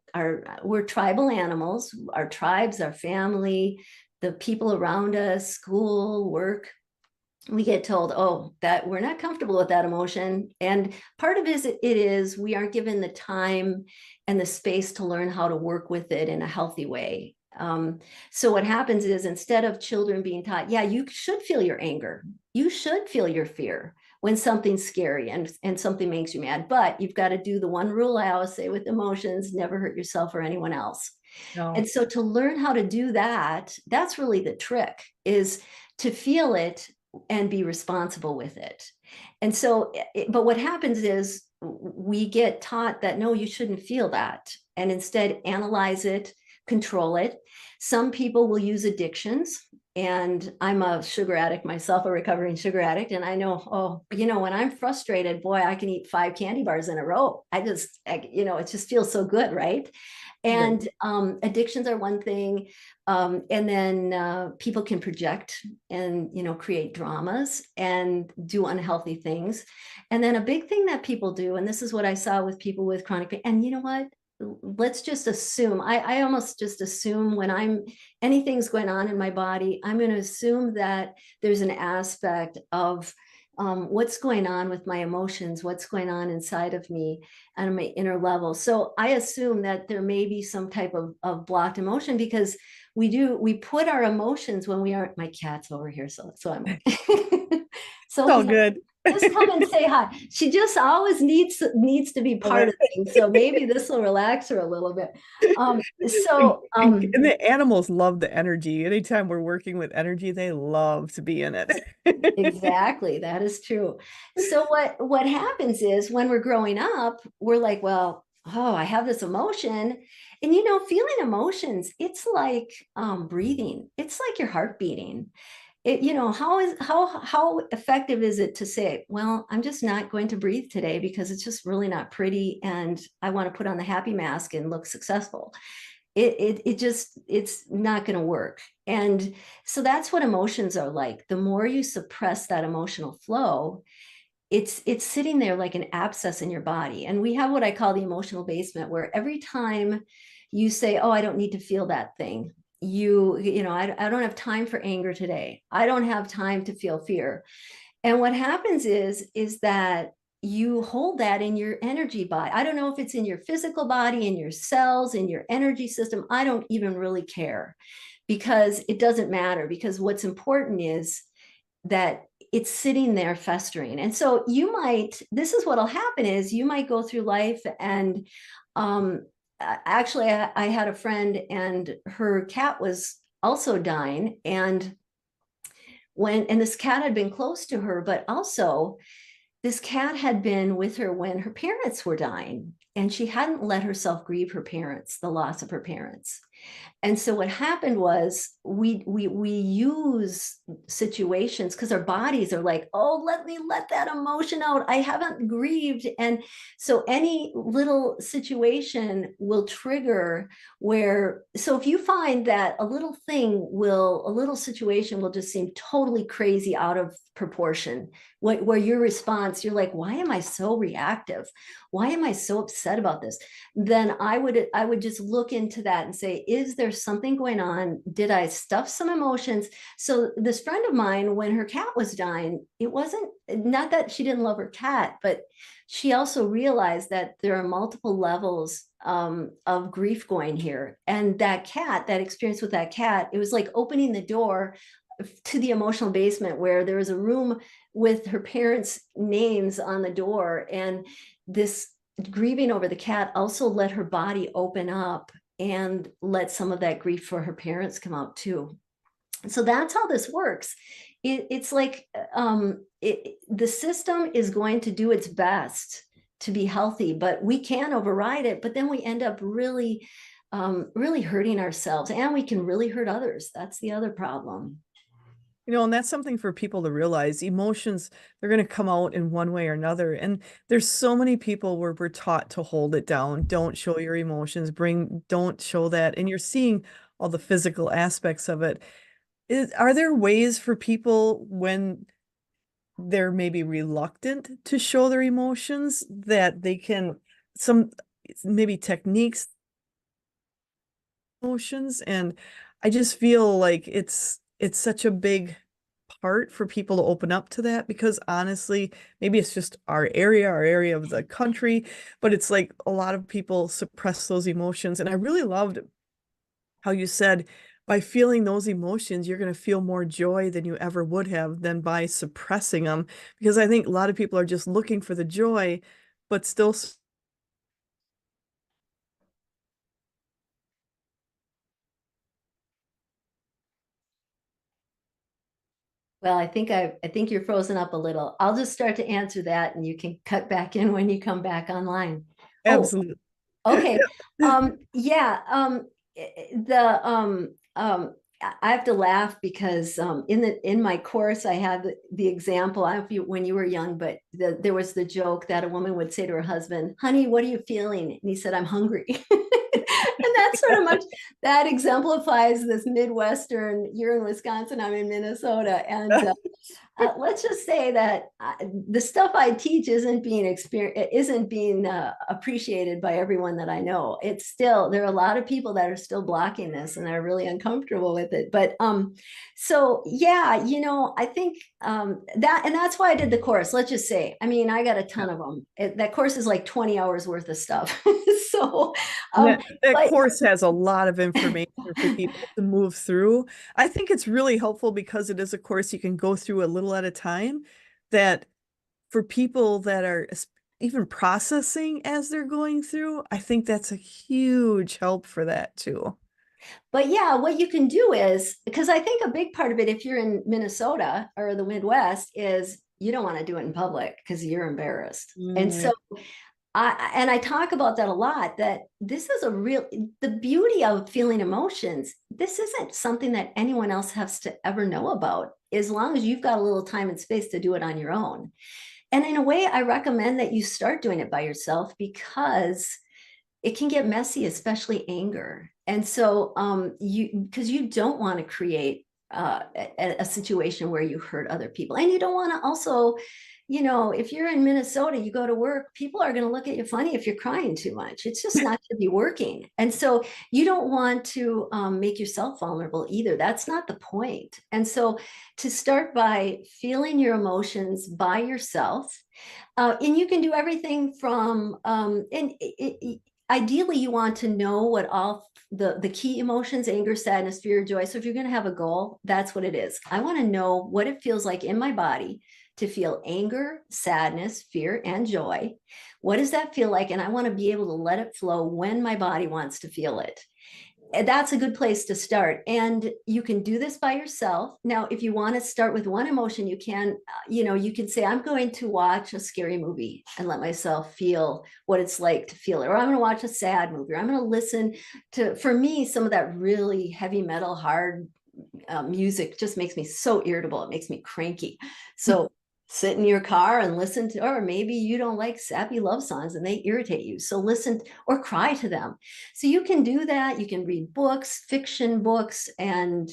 we're tribal animals, our tribes, our family, the people around us, school, work, we get told, oh, that we're not comfortable with that emotion. And part of it is we aren't given the time and the space to learn how to work with it in a healthy way. So what happens is, instead of children being taught, yeah, you should feel your anger, you should feel your fear when something's scary and something makes you mad, but you've got to do the one rule I always say with emotions: never hurt yourself or anyone else. No. And so to learn how to do that, that's really the trick, is to feel it and be responsible with it. And so, but what happens is we get taught that, no, you shouldn't feel that. And instead analyze it, control it. Some people will use addictions. And I'm a sugar addict myself, a recovering sugar addict. And I know, when I'm frustrated, boy, I can eat 5 candy bars in a row. It just feels so good, right? And addictions are one thing. And then people can project and, create dramas and do unhealthy things. And then a big thing that people do, and this is what I saw with people with chronic pain, and you know what? Let's just assume, I almost just assume when anything's going on in my body, I'm going to assume that there's an aspect of what's going on with my emotions, what's going on inside of me on my inner level. So I assume that there may be some type of blocked emotion, because we put our emotions when we aren't. My cat's over here, so I'm It's all good. just come and say hi. She just always needs to be Love part of it. things. So maybe this will relax her a little bit. And, So and the animals love the energy. Anytime we're working with energy, they love to be in it. exactly, that is true. So what happens is when we're growing up, we're like, well, oh, I have this emotion. And feeling emotions, it's like breathing. It's like your heart beating. How effective is it to say, well, I'm just not going to breathe today because it's just really not pretty and I want to put on the happy mask and look successful. It's not going to work. And so that's what emotions are like. The more you suppress that emotional flow, it's sitting there like an abscess in your body. And we have what I call the emotional basement, where every time you say, oh, I don't need to feel that thing, I don't have time for anger today, I don't have time to feel fear. And what happens is that you hold that in your energy body. I don't know if it's in your physical body, in your cells, in your energy system. I don't even really care, because it doesn't matter, because what's important is that it's sitting there festering. And so this is what'll happen is you might go through life and actually I had a friend and her cat was also dying. And this cat had been close to her, but also this cat had been with her when her parents were dying, and she hadn't let herself grieve her parents, the loss of her parents. And so what happened was we use situations because our bodies are like, oh, let me let that emotion out, I haven't grieved. And so any little situation will trigger so if you find that a little situation will just seem totally crazy, out of proportion, where your response, you're like, why am I so reactive, why am I so upset about this, then I would just look into that and say, is there something going on? Did I stuff some emotions? So this friend of mine, when her cat was dying, it wasn't, not that she didn't love her cat, but she also realized that there are multiple levels of grief going here. And that experience with that cat, it was like opening the door to the emotional basement, where there was a room with her parents' names on the door. And this grieving over the cat also let her body open up and let some of that grief for her parents come out too. So that's how this works. It's like the system is going to do its best to be healthy, but we can override it. But then we end up really hurting ourselves, and we can really hurt others. That's the other problem. And that's something for people to realize. Emotions, they're going to come out in one way or another. And there's so many people where we're taught to hold it down. Don't show your emotions, don't show that. And you're seeing all the physical aspects of it. Are there ways for people when they're maybe reluctant to show their emotions that they can, some maybe techniques, emotions? And I just feel like it's such a big part for people to open up to that, because honestly, maybe it's just our area of the country, but it's like a lot of people suppress those emotions. And I really loved how you said by feeling those emotions, you're going to feel more joy than you ever would have than by suppressing them. Because I think a lot of people are just looking for the joy, but still. Well, I think you're frozen up a little. I'll just start to answer that, and you can cut back in when you come back online. Oh, Absolutely. okay. Yeah. The I have to laugh because in my course I have the example. I don't know if when you were young, but there was the joke that a woman would say to her husband, "Honey, what are you feeling?" And he said, "I'm hungry." And that's sort of much that exemplifies this Midwestern. You're in Wisconsin, I'm in Minnesota, and let's just say that the stuff I teach isn't being appreciated by everyone that I know. It's still, there are a lot of people that are still blocking this and are really uncomfortable with it. But so yeah, I think that's why I did the course. Let's just say, I mean, I got a ton of them. That course is like 20 hours worth of stuff. So, um, That but course has a lot of information for people to move through. I think it's really helpful because it is a course you can go through a little at a time, that for people that are even processing as they're going through, I think that's a huge help for that too. But yeah, what you can do is, because I think a big part of it, if you're in Minnesota or the Midwest, is you don't want to do it in public because you're embarrassed. And Mm, so I talk about that a lot, that this is the beauty of feeling emotions. This isn't something that anyone else has to ever know about, as long as you've got a little time and space to do it on your own. And in a way, I recommend that you start doing it by yourself, because it can get messy, especially anger. And so because you don't want to create a situation where you hurt other people. And you don't want to also, if you're in Minnesota, you go to work, people are going to look at you funny if you're crying too much. It's just not to be working. And so you don't want to make yourself vulnerable either. That's not the point. And so to start by feeling your emotions by yourself, and you can do everything from, ideally you want to know what all the key emotions, anger, sadness, fear, joy. So if you're going to have a goal, that's what it is. I want to know what it feels like in my body to feel anger, sadness, fear, and joy. What does that feel like? And I want to be able to let it flow when my body wants to feel it. That's a good place to start. And you can do this by yourself. Now, if you want to start with one emotion, you can, you can say, I'm going to watch a scary movie and let myself feel what it's like to feel it. Or I'm going to watch a sad movie, or I'm going to listen to, for me, some of that really heavy metal, hard music just makes me so irritable. It makes me cranky. So sit in your car and listen to, or maybe you don't like sappy love songs and they irritate you. So listen or cry to them. So you can do that. You can read books, fiction books, and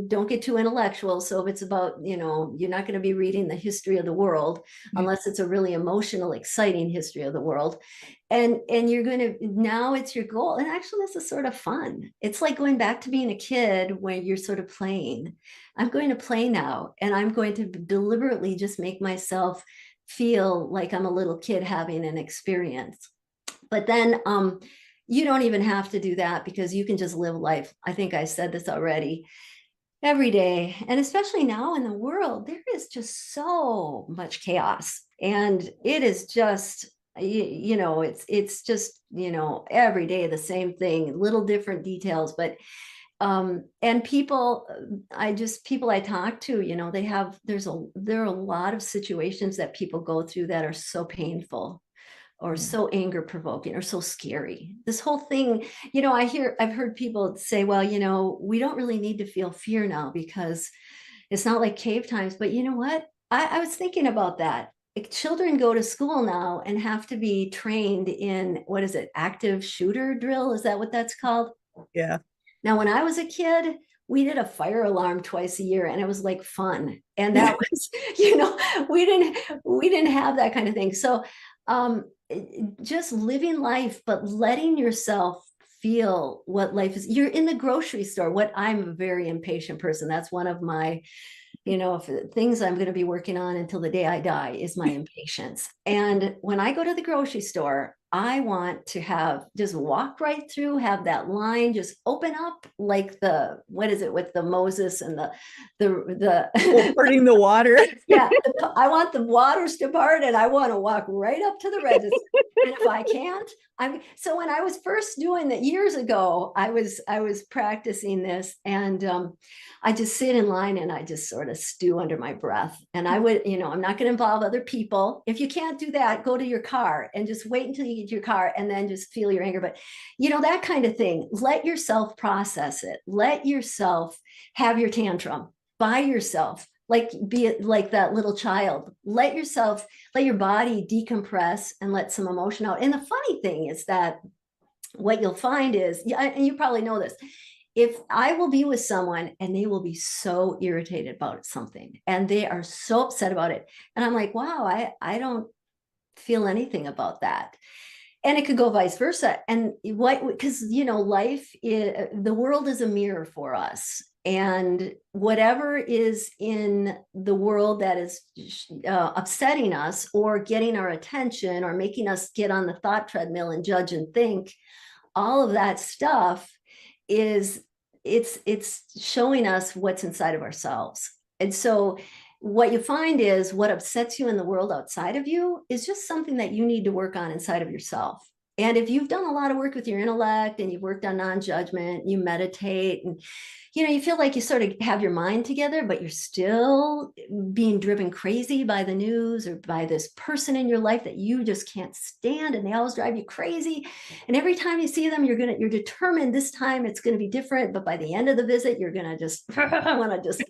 don't get too intellectual. So if it's about, you're not going to be reading the history of the world unless it's a really emotional, exciting history of the world. And you're going to, now it's your goal. And actually, this is sort of fun. It's like going back to being a kid when you're sort of playing. I'm going to play now, and I'm going to deliberately just make myself feel like I'm a little kid having an experience. But then you don't even have to do that, because you can just live life. I think I said this already, every day. And especially now in the world, there is just so much chaos. And it is just, it's just, every day the same thing, little different details. But and people I talk to, there are a lot of situations that people go through that are so painful, or so anger provoking, or so scary. This whole thing, I've heard people say, well, we don't really need to feel fear now because it's not like cave times. But you know what? I was thinking about that. Like, children go to school now and have to be trained in, what is it, active shooter drill? Is that what that's called? yeah. Now, when I was a kid, we did a fire alarm twice a year, and it was like fun. And that was, we didn't have that kind of thing. So just living life, but letting yourself feel what life is. You're in the grocery store. I'm a very impatient person. That's one of my, things I'm going to be working on until the day I die, is my impatience. And when I go to the grocery store, I want to just walk right through, have that line just open up, like what is it with the Moses and the Burning the water. yeah, I want the waters to part, and I want to walk right up to the register. And if I can't, so when I was first doing that years ago, I was practicing this, and I just sit in line and I just sort of stew under my breath. And I would, I'm not going to involve other people. If you can't do that, go to your car and just wait until you get to your car, and then just feel your anger. But that kind of thing. Let yourself process it. Let yourself have your tantrum by yourself. Like, be it like that little child. Let your body decompress and let some emotion out. And the funny thing is that what you'll find is, and you probably know this, if I will be with someone and they will be so irritated about something and they are so upset about it, and I'm like, wow, I don't feel anything about that. And it could go vice versa. And because the world is a mirror for us. And whatever is in the world that is upsetting us, or getting our attention, or making us get on the thought treadmill and judge and think, all of that stuff it's showing us what's inside of ourselves. And so what you find is what upsets you in the world outside of you is just something that you need to work on inside of yourself. And if you've done a lot of work with your intellect and you've worked on non-judgment, you meditate, and you feel like you sort of have your mind together, but you're still being driven crazy by the news or by this person in your life that you just can't stand, and they always drive you crazy. And every time you see them, you're determined this time it's going to be different, but by the end of the visit, you're going to just want to just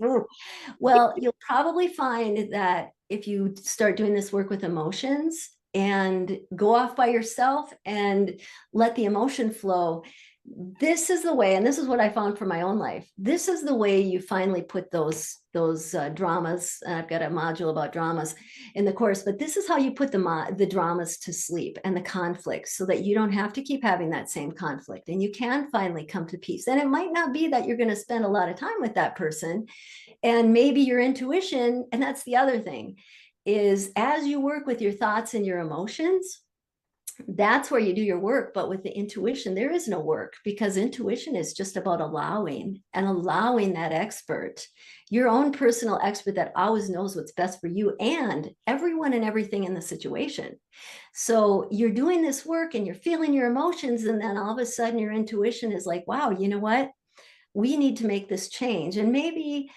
well, you'll probably find that if you start doing this work with emotions and go off by yourself and let the emotion flow, this is the way, and this is what I found for my own life. This is the way you finally put those dramas. I've got a module about dramas in the course, but this is how you put the dramas to sleep and the conflicts, so that you don't have to keep having that same conflict, and you can finally come to peace. And it might not be that you're going to spend a lot of time with that person, and maybe your intuition, and that's the other thing, is as you work with your thoughts and your emotions, that's where you do your work. But with the intuition, there is no work, because intuition is just about allowing that expert, your own personal expert that always knows what's best for you and everyone and everything in the situation. So you're doing this work and you're feeling your emotions, and then all of a sudden your intuition is like, wow, you know what? We need to make this change. And maybe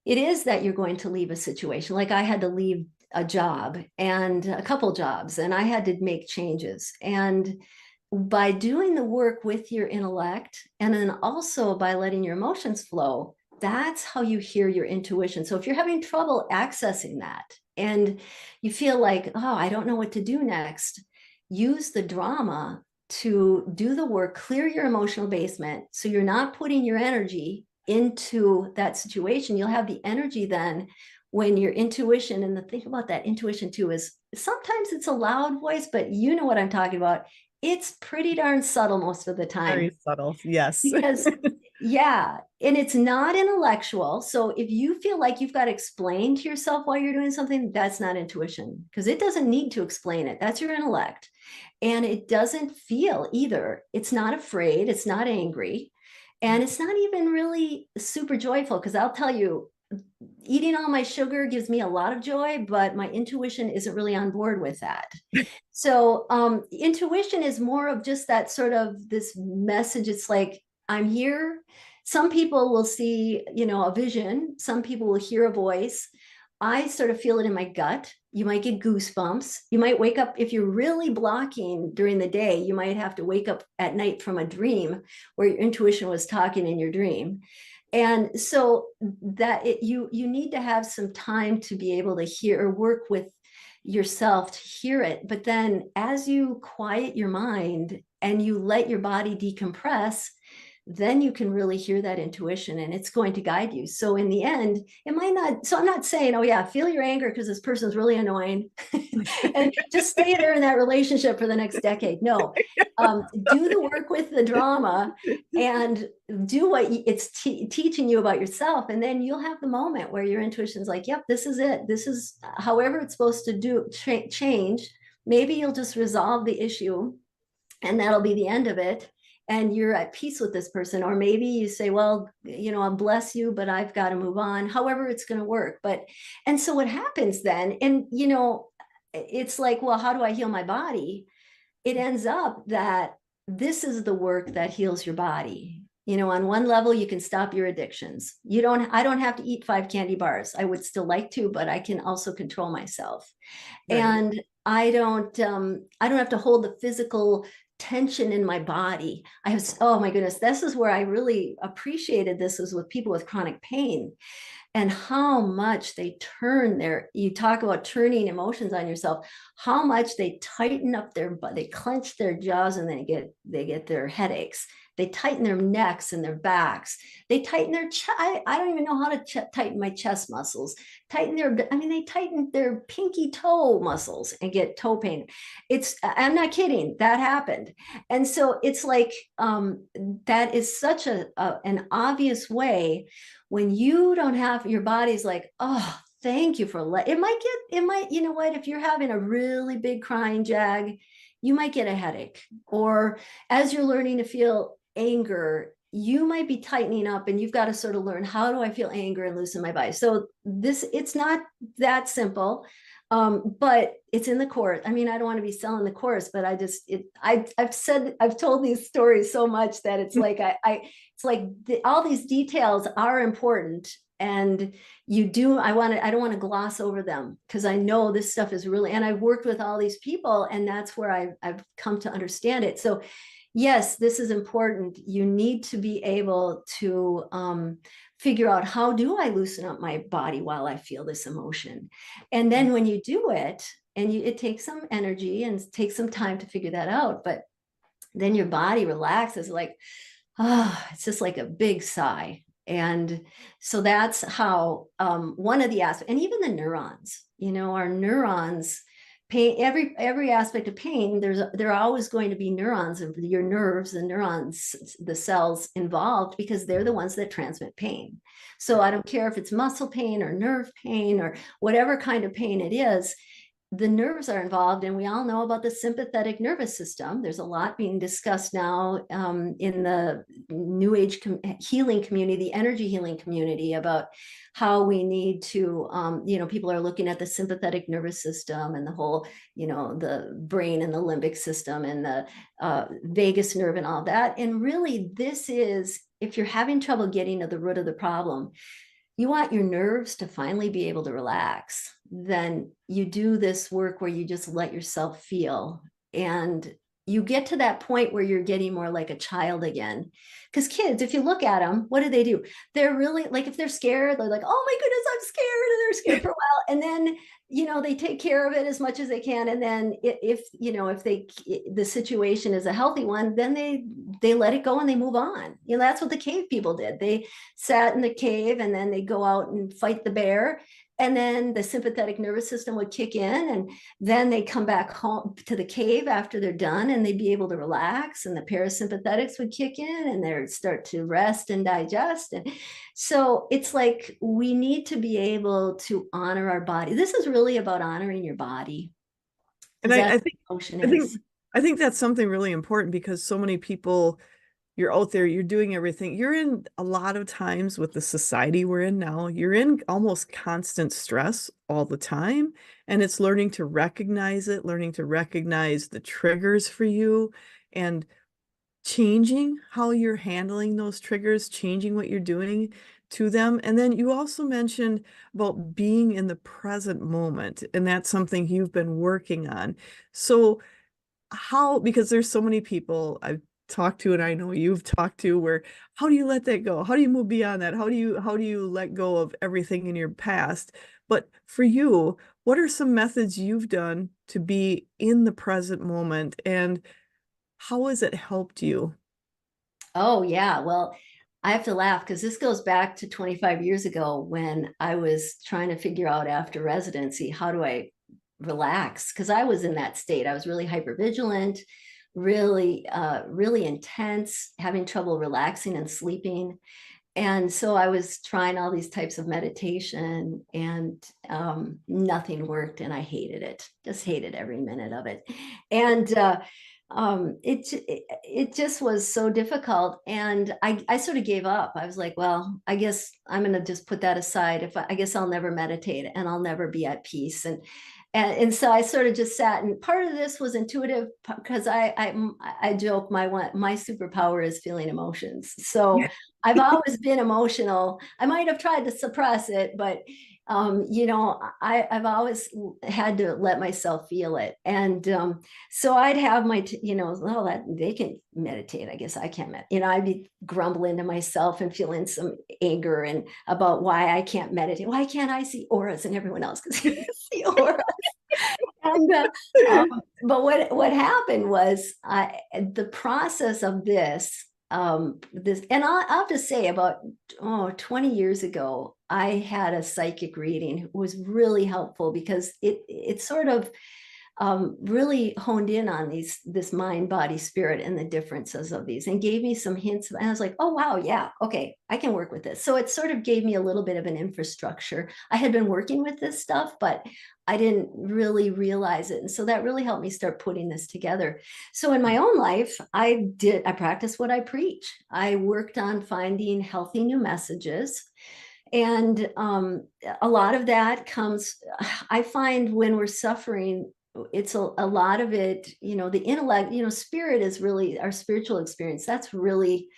it is that you're going to leave a situation. Like I had to leave a job and a couple jobs, and I had to make changes. And by doing the work with your intellect, and then also by letting your emotions flow, that's how you hear your intuition. So if you're having trouble accessing that and you feel like, oh, I don't know what to do next, use the drama to do the work, clear your emotional basement, so you're not putting your energy into that situation. You'll have the energy then when your intuition, and the thing about that intuition too is sometimes it's a loud voice, but you know what I'm talking about. It's pretty darn subtle most of the time. Very subtle. Yes. Because yeah, and it's not intellectual. So if you feel like you've got to explain to yourself why you're doing something, that's not intuition, because it doesn't need to explain it. That's your intellect. And it doesn't feel either. It's not afraid, it's not angry, and it's not even really super joyful, because I'll tell you, eating all my sugar gives me a lot of joy, but my intuition isn't really on board with that. So intuition is more of just that sort of this message. It's like, I'm here. Some people will see, a vision. Some people will hear a voice. I sort of feel it in my gut. You might get goosebumps. You might wake up, if you're really blocking during the day, you might have to wake up at night from a dream where your intuition was talking in your dream. And so that you need to have some time to be able to hear or work with yourself to hear it. But then as you quiet your mind and you let your body decompress, then you can really hear that intuition, and it's going to guide you. So in the end, it might not, so I'm not saying, oh yeah, feel your anger because this person's really annoying and just stay there in that relationship for the next decade. No, do the work with the drama and do what it's teaching you about yourself. And then you'll have the moment where your intuition's like, yep, this is it. This is however it's supposed to do change. Maybe you'll just resolve the issue and that'll be the end of it, and you're at peace with this person. Or maybe you say, well, I'll bless you, but I've got to move on, however it's going to work. And so what happens then, and it's like, well, how do I heal my body? It ends up that this is the work that heals your body. On one level, you can stop your addictions. I don't have to eat 5 candy bars. I would still like to, but I can also control myself. Right. And I don't have to hold the physical tension in my body. Oh my goodness, this is where I really appreciated this, was with people with chronic pain, and how much they you talk about turning emotions on yourself, how much they tighten up they clench their jaws, and they get their headaches. They tighten their necks and their backs. They tighten their I don't even know how to tighten my chest muscles. They tighten their pinky toe muscles and get toe pain. I'm not kidding. That happened. And so it's like, that is such an obvious way when you don't have, your body's like, oh, thank you for it might, if you're having a really big crying jag, you might get a headache. Or as you're learning to feel anger, you might be tightening up and you've got to sort of learn, how do I feel anger and loosen my body? So it's not that simple. But it's in the course. I mean, I don't want to be selling the course, but I've told these stories so much that it's like, it's like all these details are important. And I don't want to gloss over them, because I know this stuff is really, and I've worked with all these people, and that's where I've come to understand it. So yes, this is important. You need to be able to figure out, how do I loosen up my body while I feel this emotion? And then when you do it, and it takes some energy and takes some time to figure that out, but then your body relaxes, like, oh, it's just like a big sigh. And so that's how one of the aspects, and even the neurons, our neurons, pain, every aspect of pain, there are always going to be neurons of your nerves, the neurons, the cells involved, because they're the ones that transmit pain. So I don't care if it's muscle pain or nerve pain or whatever kind of pain it is, the nerves are involved. And we all know about the sympathetic nervous system. There's a lot being discussed now in the new age healing community, the energy healing community, about how we need to, people are looking at the sympathetic nervous system and the whole, the brain and the limbic system and the vagus nerve and all that. And really, this is, if you're having trouble getting to the root of the problem, you want your nerves to finally be able to relax, then you do this work where you just let yourself feel. And you get to that point where you're getting more like a child again. Because kids, if you look at them, what do? They're really, like, if they're scared, they're like, oh my goodness, I'm scared. And they're scared for a while. And then, they take care of it as much as they can. And then if the situation is a healthy one, then they let it go and they move on. That's what the cave people did. They sat in the cave and then they go out and fight the bear. And then the sympathetic nervous system would kick in, and then they come back home to the cave after they're done, and they'd be able to relax, and the parasympathetics would kick in and they'd start to rest and digest. And so it's like, we need to be able to honor our body. This is really about honoring your body. And That's I what think emotion I think is. I think that's something really important, because so many people, you're out there, you're doing everything. You're in, a lot of times with the society we're in now, you're in almost constant stress all the time. And it's learning to recognize it, learning to recognize the triggers for you, and changing how you're handling those triggers, changing what you're doing to them. And then you also mentioned about being in the present moment, and that's something you've been working on. So how, because there's so many people I've talked to, and I know you've talked to, where how do you let that go? How do you move beyond that? How do you let go of everything in your past? But for you, what are some methods you've done to be in the present moment, and how has it helped you? Oh, yeah. Well, I have to laugh because this goes back to 25 years ago, when I was trying to figure out, after residency, how do I relax? Because I was in that state. I was really hypervigilant, really intense, having trouble relaxing and sleeping. And so I was trying all these types of meditation, and nothing worked. And I hated it, just hated every minute of it. And it just was so difficult. And I sort of gave up. I was like, well, I guess I'm going to just put that aside. I guess I'll never meditate and I'll never be at peace. And so I sort of just sat, and part of this was intuitive, because I joke, my superpower is feeling emotions. So I've always been emotional. I might have tried to suppress it, but I've always had to let myself feel it. And so I'd have well, that they can meditate, I guess I can't. I'd be grumbling to myself and feeling some anger and about why I can't meditate. Why can't I see auras and everyone else can see auras? And but what happened was, the process of this, and I'll have to say, about 20 years ago, I had a psychic reading. It was really helpful, because it sort of really honed in on this mind, body, spirit, and the differences of these, and gave me some hints. And I was like, oh, wow, yeah, okay, I can work with this. So it sort of gave me a little bit of an infrastructure. I had been working with this stuff, but I didn't really realize it. And so that really helped me start putting this together. So in my own life, I practiced what I preach. I worked on finding healthy new messages. And a lot of that comes, I find when we're suffering, it's a lot of it, the intellect, spirit is really our spiritual experience. That's really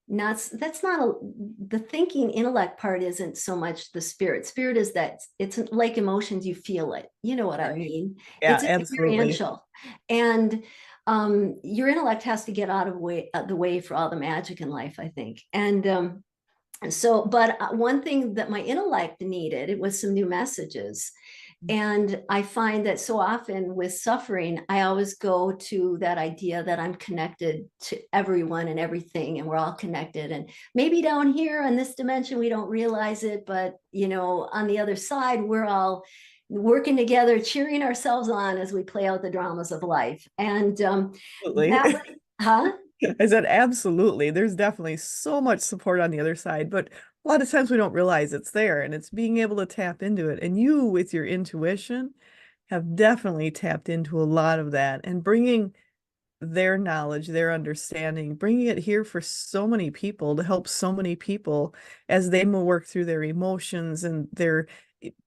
not, the thinking intellect part isn't so much the spirit is that it's like emotions, you feel it, you know what I Right. mean. Yeah, It's absolutely. experiential. And your intellect has to get out of the way for all the magic in life, I think. And so, but one thing that my intellect needed, it was some new messages. And I find that so often with suffering, I always go to that idea that I'm connected to everyone and everything, and we're all connected. And maybe down here in this dimension, we don't realize it, but on the other side, we're all working together, cheering ourselves on as we play out the dramas of life. And Absolutely. that, huh? I said, absolutely. There's definitely so much support on the other side, but a lot of times we don't realize it's there, and it's being able to tap into it. And you, with your intuition, have definitely tapped into a lot of that and bringing their knowledge, their understanding, bringing it here for so many people to help so many people as they work through their emotions and their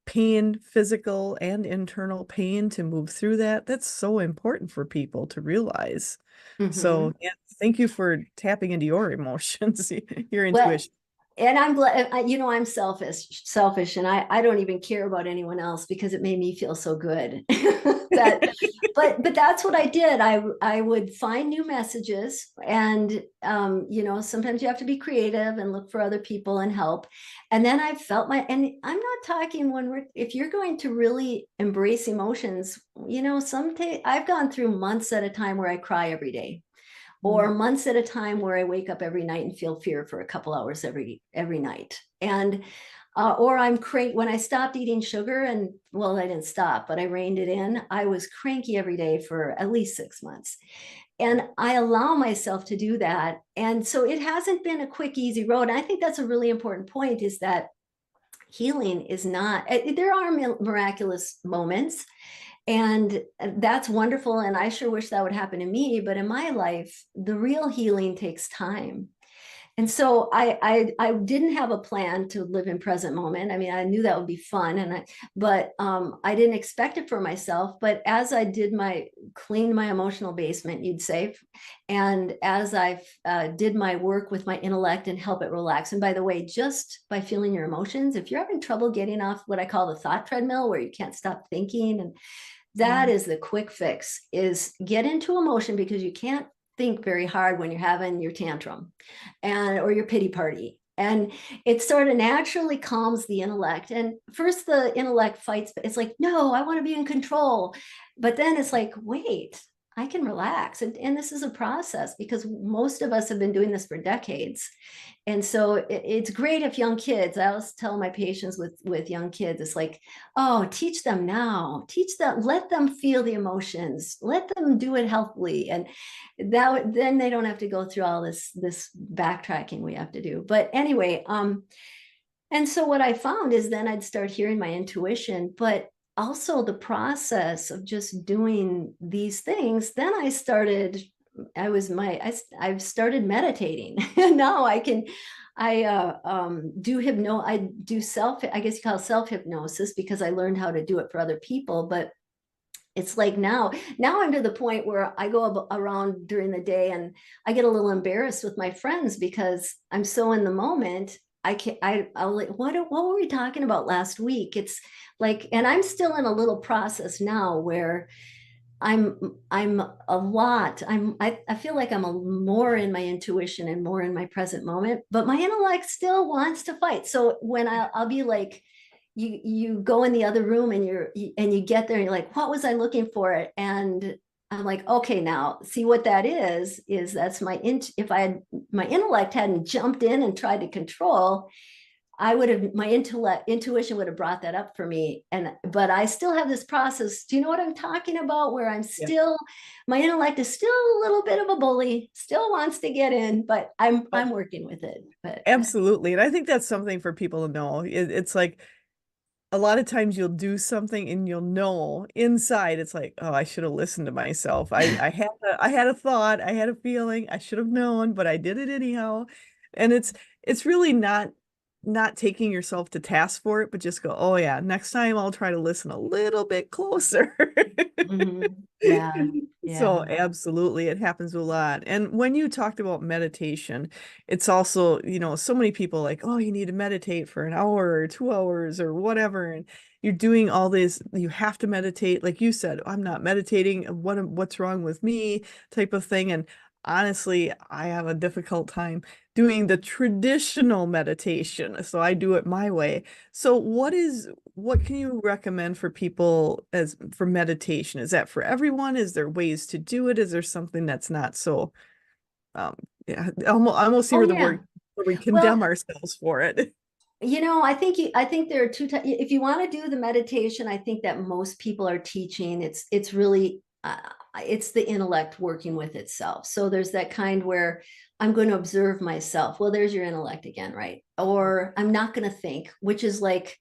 pain, physical and internal pain, to move through that. That's so important for people to realize. Mm-hmm. So, yeah, thank you for tapping into your emotions, your Well, intuition. and I'm glad, I'm selfish, and I don't even care about anyone else because it made me feel so good. that, but that's what I did. I would find new messages, and sometimes you have to be creative and look for other people and help. And then I felt and I'm not talking if you're going to really embrace emotions, I've gone through months at a time where I cry every day, or months at a time where I wake up every night and feel fear for a couple hours every night. And or I'm cranky when I stopped eating sugar, and well, I didn't stop, but I reined it in. I was cranky every day for at least 6 months. And I allow myself to do that. And so it hasn't been a quick, easy road. And I think that's a really important point, is that healing is not, there are miraculous moments, and that's wonderful. And I sure wish that would happen to me. But in my life, the real healing takes time. And so I didn't have a plan to live in present moment. I mean, I knew that would be fun, but I didn't expect it for myself. But as I did clean my emotional basement, you'd say, and as I did my work with my intellect and help it relax. And by the way, just by feeling your emotions, if you're having trouble getting off what I call the thought treadmill, where you can't stop thinking, and that Mhm. is the quick fix, is get into emotion, because you can't think very hard when you're having your tantrum or your pity party. And it sort of naturally calms the intellect. And first the intellect fights, but it's like, no, I want to be in control. But then it's like, wait, I can relax. And this is a process, because most of us have been doing this for decades. And so it's great if young kids, I always tell my patients with young kids, it's like, oh, teach them now, teach them, let them feel the emotions, let them do it healthily. And then they don't have to go through all this backtracking we have to do. But anyway, and so what I found is then I'd start hearing my intuition, but also the process of just doing these things. Then I've started meditating. And now I do I guess you call it self hypnosis, because I learned how to do it for other people. But it's like now I'm to the point where I go around during the day, and I get a little embarrassed with my friends because I'm so in the moment. I can't, I'll like, what were we talking about last week? It's like, and I'm still in a little process now where I'm a lot. I feel like I'm more in my intuition and more in my present moment, but my intellect still wants to fight. So when I'll be like, you go in the other room, and you get there, and you're like, what was I looking for? And I'm like, okay, now see what that is that's if my intellect hadn't jumped in and tried to control, I would have, my intuition would have brought that up for me. But I still have this process. Do you know what I'm talking about? Where I'm Yeah. still, my intellect is still a little bit of a bully, still wants to get in, but I'm working with it. But Absolutely. And I think that's something for people to know. It's like a lot of times you'll do something and you'll know inside it's like, oh, I should have listened to myself. I had a thought, I had a feeling, I should have known, but I did it anyhow. And it's really not taking yourself to task for it, but just go, oh yeah, next time I'll try to listen a little bit closer. yeah, So yeah. absolutely, it happens a lot. And when you talked about meditation, it's also, so many people like, oh, you need to meditate for an hour or 2 hours or whatever. And you're doing all this, you have to meditate. Like you said, I'm not meditating. What's wrong with me type of thing. And honestly, I have a difficult time doing the traditional meditation. So I do it my way. So what can you recommend for people as for meditation? Is that for everyone? Is there ways to do it? Is there something that's not so um yeah, I almost Oh hear the yeah. word where we Well, condemn ourselves for it. I think there are two types. If you want to do the meditation, I think that most people are teaching. It's really it's the intellect working with itself. So there's that kind where I'm going to observe myself. Well, there's your intellect again, right? Or I'm not going to think, which is like,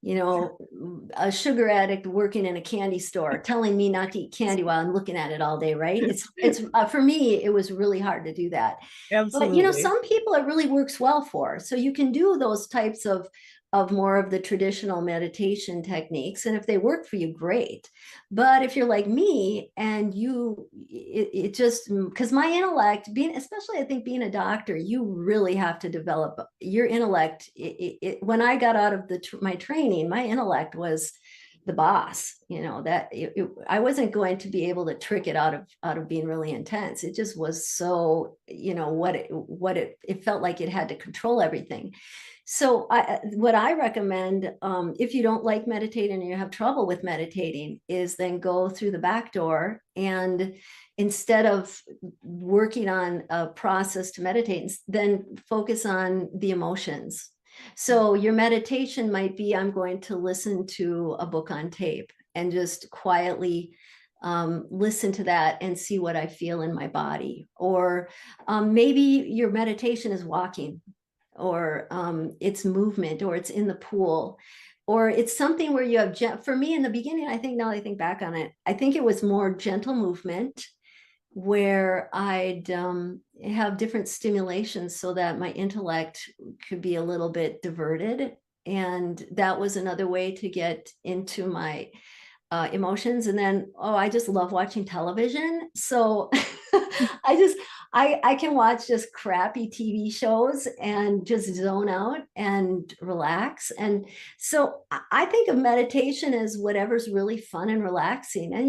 a sugar addict working in a candy store telling me not to eat candy while I'm looking at it all day, right? It's for me, it was really hard to do that. But Absolutely. some people it really works well for. So you can do those types of more of the traditional meditation techniques, and if they work for you, great. But if you're like me and it just because my intellect, being especially I think being a doctor, you really have to develop your intellect. When I got out of my training, my intellect was the boss, that I wasn't going to be able to trick it out of being really intense. It just was so, it felt like it had to control everything. So what I recommend, if you don't like meditating and you have trouble with meditating, is then go through the back door, and instead of working on a process to meditate, then focus on the emotions. So your meditation might be, I'm going to listen to a book on tape and just quietly listen to that and see what I feel in my body. Or maybe your meditation is walking, or it's movement, or it's in the pool, or it's something where you have, for me in the beginning, I think now I think back on it, I think it was more gentle movement where I'd have different stimulations so that my intellect could be a little bit diverted. And that was another way to get into my emotions. And then, oh, I just love watching television. So I just, I can watch just crappy TV shows and just zone out and relax. And so I think of meditation as whatever's really fun and relaxing. And,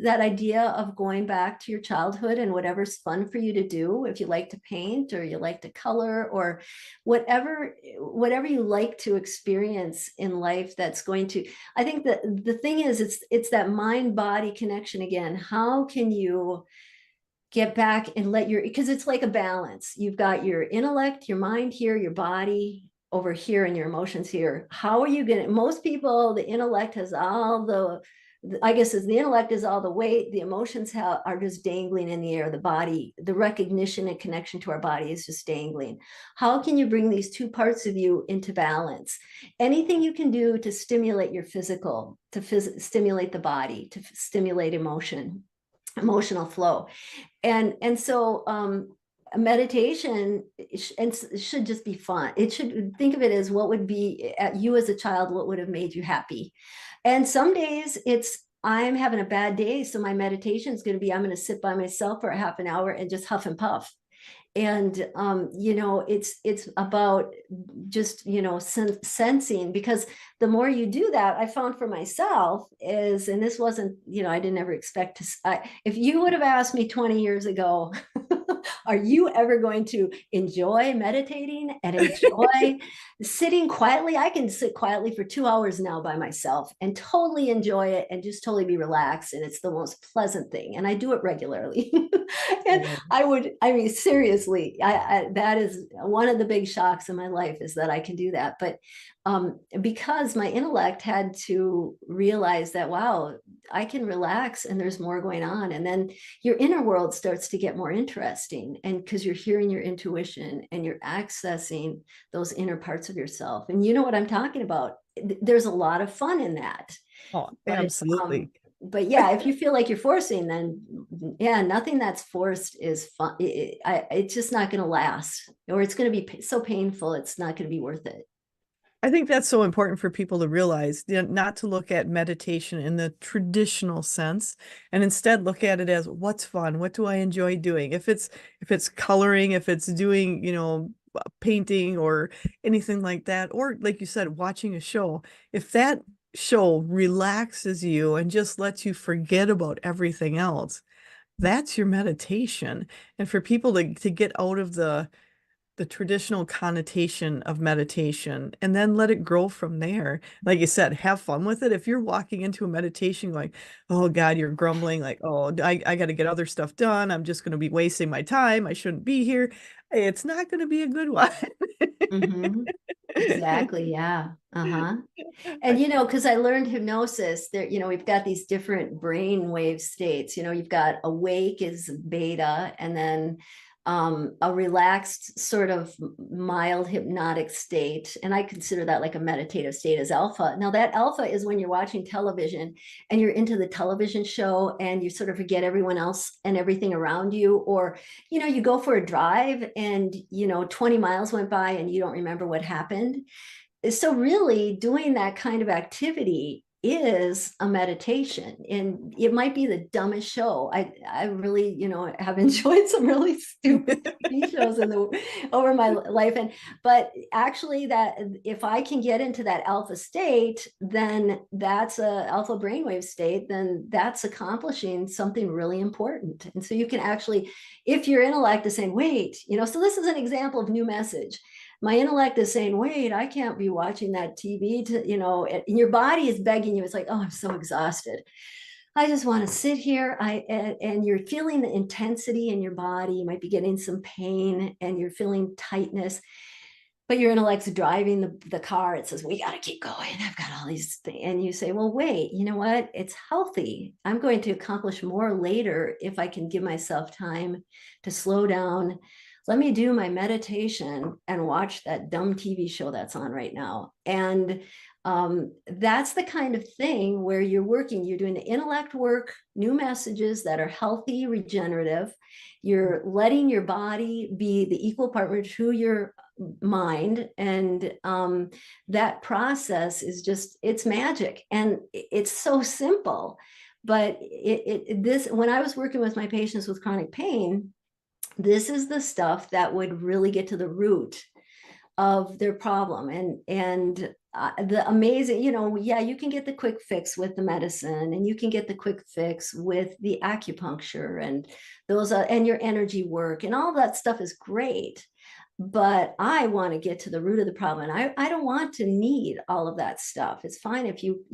that idea of going back to your childhood and whatever's fun for you to do, if you like to paint or you like to color or whatever you like to experience in life, that's going to, I think that the thing is, it's that mind body connection again. How can you get back and because it's like a balance. You've got your intellect, your mind here, your body over here, and your emotions here. How are you going to, most people, the intellect has all I guess as the intellect is all the weight, the emotions are just dangling in the air. The body, the recognition and connection to our body is just dangling. How can you bring these two parts of you into balance? Anything you can do to stimulate your physical, stimulate the body, to stimulate emotional flow. And so meditation should just be fun. It should, think of it as what would be at you as a child, what would have made you happy. And some days I'm having a bad day, so my meditation is going to be, I'm going to sit by myself for a half an hour and just huff and puff. And it's about just sensing, because the more you do that, I found for myself is, and this wasn't, I didn't ever expect if you would have asked me 20 years ago, are you ever going to enjoy meditating and enjoy sitting quietly? I can sit quietly for 2 hours now by myself and totally enjoy it and just totally be relaxed, and it's the most pleasant thing, and I do it regularly. And Oh, I mean, seriously, that is one of the big shocks in my life, is that I can do that. But because my intellect had to realize that, wow, I can relax and there's more going on. And then your inner world starts to get more interesting. And because you're hearing your intuition and you're accessing those inner parts of yourself. And you know what I'm talking about. There's a lot of fun in that. oh, But absolutely. yeah, if you feel like you're forcing, then yeah, nothing that's forced is fun. It's just not going to last, or it's going to be so painful. It's not going to be worth it. I think that's so important for people to realize, not to look at meditation in the traditional sense, and instead look at it as what's fun, what do I enjoy doing? If it's coloring, if it's doing, painting or anything like that, or like you said, watching a show, if that show relaxes you and just lets you forget about everything else, that's your meditation. And for people to get out of the traditional connotation of meditation and then let it grow from there. Like you said, have fun with it. If you're walking into a meditation like, oh God, you're grumbling, like, oh, I got to get other stuff done. I'm just going to be wasting my time. I shouldn't be here. It's not going to be a good one. Mm-hmm. Exactly. Yeah. Uh-huh. And because I learned hypnosis, there, we've got these different brain wave states. You've got awake is beta, and then a relaxed, sort of mild hypnotic state. And I consider that like a meditative state as alpha. Now, that alpha is when you're watching television and you're into the television show and you sort of forget everyone else and everything around you. Or, you go for a drive and, 20 miles went by and you don't remember what happened. So really doing that kind of activity is a meditation, and it might be the dumbest show. I really, have enjoyed some really stupid TV shows over my life. But actually, that if I can get into that alpha state, then that's a alpha brainwave state, then that's accomplishing something really important. And so you can actually, if your intellect is saying, wait, so this is an example of new message. My intellect is saying, wait, I can't be watching that TV and your body is begging you. It's like, oh, I'm so exhausted. I just want to sit here. And you're feeling the intensity in your body. You might be getting some pain and you're feeling tightness, but your intellect's driving the car. It says, we got to keep going. I've got all these things. And you say, well, wait, you know what? It's healthy. I'm going to accomplish more later if I can give myself time to slow down. Let me do my meditation and watch that dumb TV show that's on right now. And that's the kind of thing where you're doing the intellect work, new messages that are healthy, regenerative. You're letting your body be the equal partner to your mind, and that process is just, it's magic, and it's so simple. But this, when I was working with my patients with chronic pain, this is the stuff that would really get to the root of their problem. And the amazing, yeah, you can get the quick fix with the medicine, and you can get the quick fix with the acupuncture, and those and your energy work, and all that stuff is great. But I want to get to the root of the problem. And I don't want to need all of that stuff. It's fine if you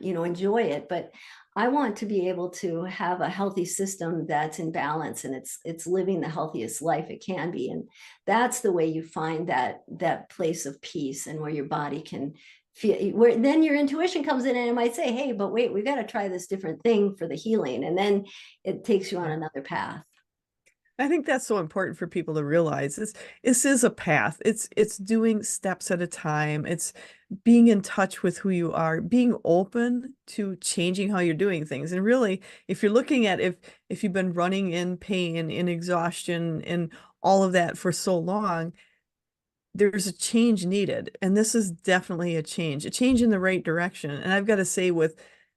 enjoy it, but I want to be able to have a healthy system that's in balance, and it's living the healthiest life it can be. And that's the way you find that place of peace, and where your body can feel, where then your intuition comes in and it might say, hey, but wait, we got to try this different thing for the healing. And then it takes you on another path. I think that's so important for people to realize. This is a path. It's doing steps at a time. It's being in touch with who you are, being open to changing how you're doing things. And really, if you're looking at if you've been running in pain, in exhaustion, and all of that for so long, there's a change needed. And this is definitely a change in the right direction. And I've got to say,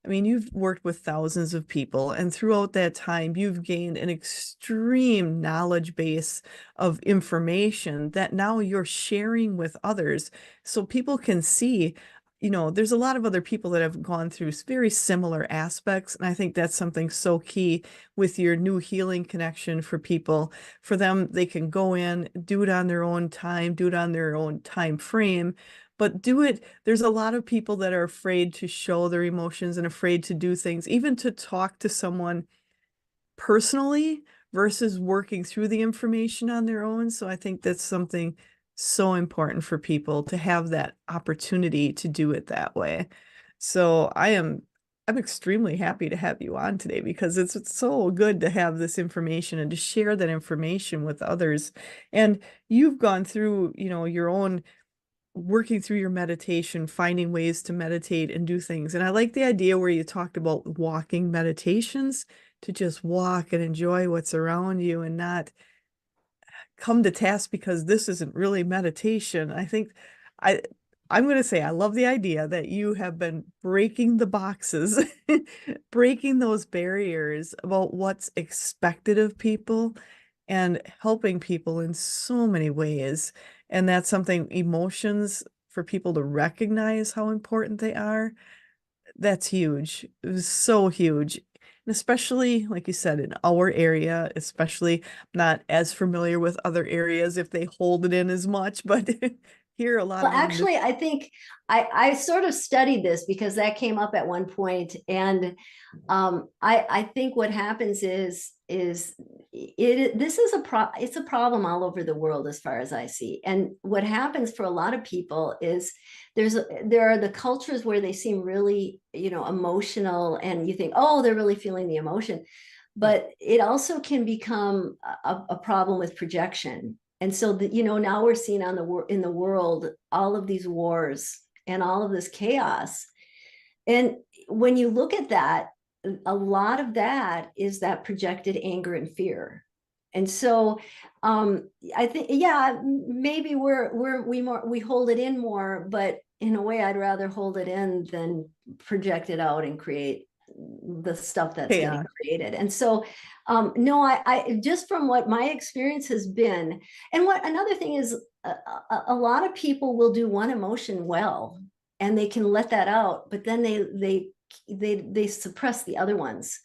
I mean, you've worked with thousands of people, and throughout that time, you've gained an extreme knowledge base of information that now you're sharing with others so people can see. There's a lot of other people that have gone through very similar aspects. And I think that's something so key with your new healing connection for people. For them, they can go in, do it on their own time, do it on their own time frame, but do it. There's a lot of people that are afraid to show their emotions and afraid to do things, even to talk to someone personally versus working through the information on their own. So I think that's something so important for people to have that opportunity to do it that way. So I'm extremely happy to have you on today because it's so good to have this information and to share that information with others. And you've gone through, your own working through your meditation, finding ways to meditate and do things. And I like the idea where you talked about walking meditations to just walk and enjoy what's around you and not come to task because this isn't really meditation. I think I I'm going to say I love the idea that you have been breaking the boxes, breaking those barriers about what's expected of people and helping people in so many ways. And that's something emotions for people to recognize how important they are. That's huge. It was so huge. And especially, like you said, in our area, especially not as familiar with other areas if they hold it in as much, but here a lot Well, of them just actually, I think I sort of studied this because that came up at one point, and I think what happens is this is it's a problem all over the world as far as I see. And what happens for a lot of people is there are the cultures where they seem really, emotional, and you think, oh, they're really feeling the emotion, but it also can become a problem with projection. And so that, now we're seeing in the world all of these wars and all of this chaos. And when you look at that, a lot of that is that projected anger and fear. And so I think, yeah, maybe we hold it in more, but in a way I'd rather hold it in than project it out and create the stuff that's getting chaos. created. And so no, I just from what my experience has been, and what another thing is, a lot of people will do one emotion well and they can let that out, but then they suppress the other ones.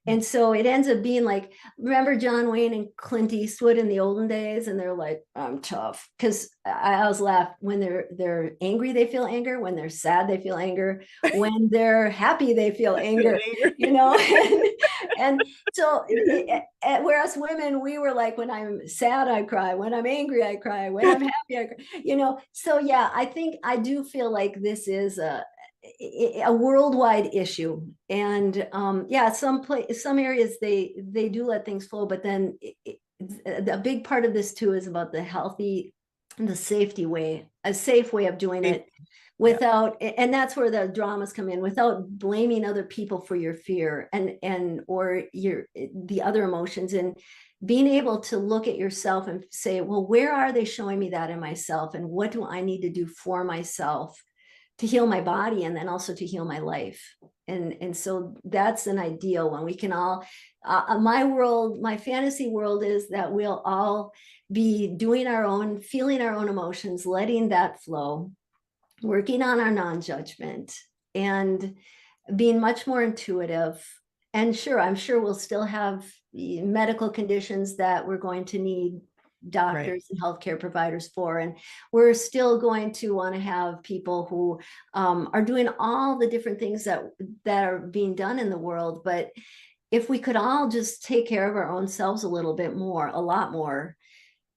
And so it ends up being like, remember John Wayne and Clint Eastwood in the olden days, and they're like, I'm tough. Because I always laugh, when they're angry, they feel anger. When they're sad, they feel anger. When they're happy, they feel anger. Anger. And so whereas women, we were like, when I'm sad, I cry. When I'm angry, I cry. When I'm happy, I cry. So yeah, I think I do feel like this is a worldwide issue. And yeah, some areas they do let things flow, but then a big part of this too is about the healthy, the safety way, a safe way of doing it Yeah, without, and that's where the dramas come in, without blaming other people for your fear and or the other emotions, and being able to look at yourself and say, well, where are they showing me that in myself, and what do I need to do for myself to heal my body and then also to heal my life. And so that's an ideal one. We can all my world, my fantasy world is that we'll all be doing our own, feeling our own emotions, letting that flow, working on our non-judgment, and being much more intuitive. And sure, I'm sure we'll still have medical conditions that we're going to need right. doctors and healthcare providers for, and we're still going to want to have people who are doing all the different things that are being done in the world. But if we could all just take care of our own selves a little bit more, a lot more,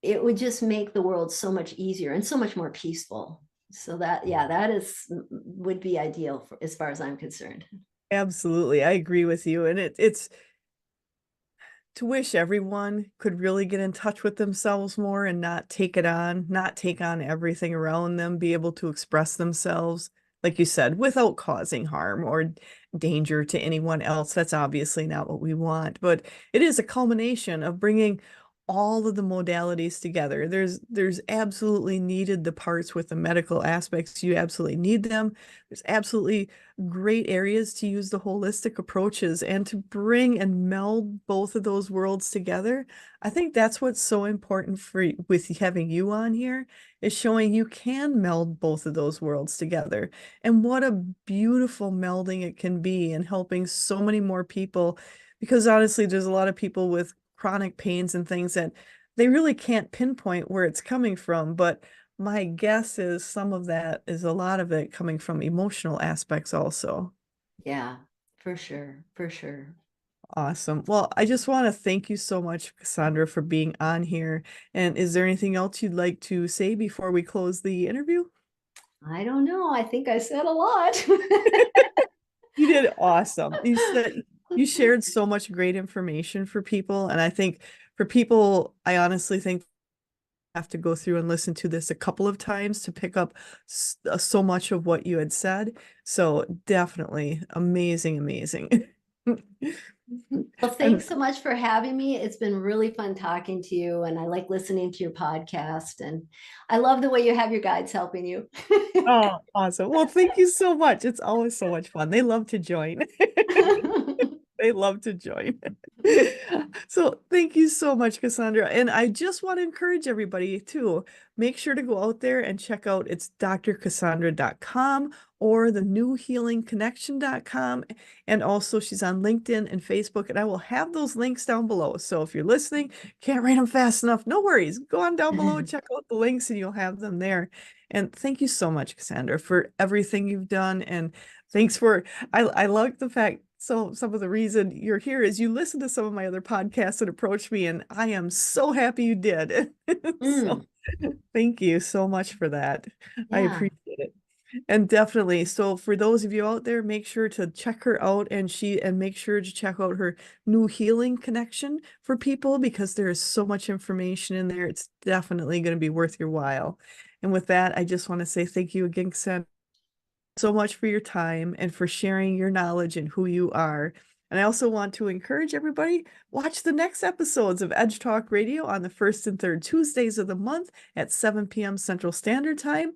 it would just make the world so much easier and so much more peaceful. So that, yeah, that would be ideal as far as I'm concerned. Absolutely. I agree with you. And it's to wish everyone could really get in touch with themselves more and not take it on, not take on everything around them, be able to express themselves, like you said, without causing harm or danger to anyone else. That's obviously not what we want, but it is a culmination of bringing all of the modalities together. There's absolutely needed the parts with the medical aspects. You absolutely need them. There's absolutely great areas to use the holistic approaches and to bring and meld both of those worlds together. I think that's what's so important for with having you on here is showing you can meld both of those worlds together. And what a beautiful melding it can be and helping so many more people. Because honestly, there's a lot of people with chronic pains and things that they really can't pinpoint where it's coming from. But my guess is some of that is a lot of it coming from emotional aspects also. Yeah, for sure, for sure. Awesome. Well, I just want to thank you so much, Cassandra, for being on here. And is there anything else you'd like to say before we close the interview? I don't know. I think I said a lot. You did awesome. You shared so much great information for people. And I think for people, I honestly think have to go through and listen to this a couple of times to pick up so much of what you had said. So definitely amazing, amazing. Well, And thanks so much for having me. It's been really fun talking to you, and I like listening to your podcast. And I love the way you have your guides helping you. oh, awesome. Well, thank you so much. It's always so much fun. They love to join. They love to join. So thank you so much, Cassandra. And I just want to encourage everybody to make sure to go out there and check out it's drcassandra.com or the newhealingconnection.com. And also she's on LinkedIn and Facebook, and I will have those links down below. So if you're listening, can't write them fast enough, no worries. Go on down below and check out the links and you'll have them there. And thank you so much, Cassandra, for everything you've done. And thanks for I like the fact so some of the reason you're here is you listen to some of my other podcasts and approach me, and I am so happy you did. So Mm, thank you so much for that. I yeah. appreciate it. And definitely, so for those of you out there, make sure to check her out and make sure to check out her new healing connection for people because there is so much information in there. It's definitely going to be worth your while. And with that, I just want to say thank you again, Sam, so much for your time and for sharing your knowledge and who you are. And I also want to encourage everybody, watch the next episodes of Edge Talk Radio on the first and third Tuesdays of the month at 7 p.m. Central Standard Time.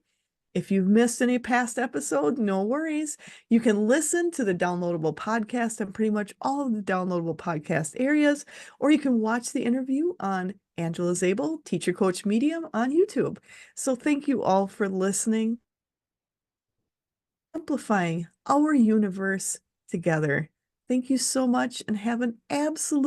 If you've missed any past episode, no worries. You can listen to the downloadable podcast on pretty much all of the downloadable podcast areas, or you can watch the interview on Angela Zabel, Teacher Coach Medium on YouTube. So thank you all for listening, amplifying our universe together. Thank you so much and have an absolute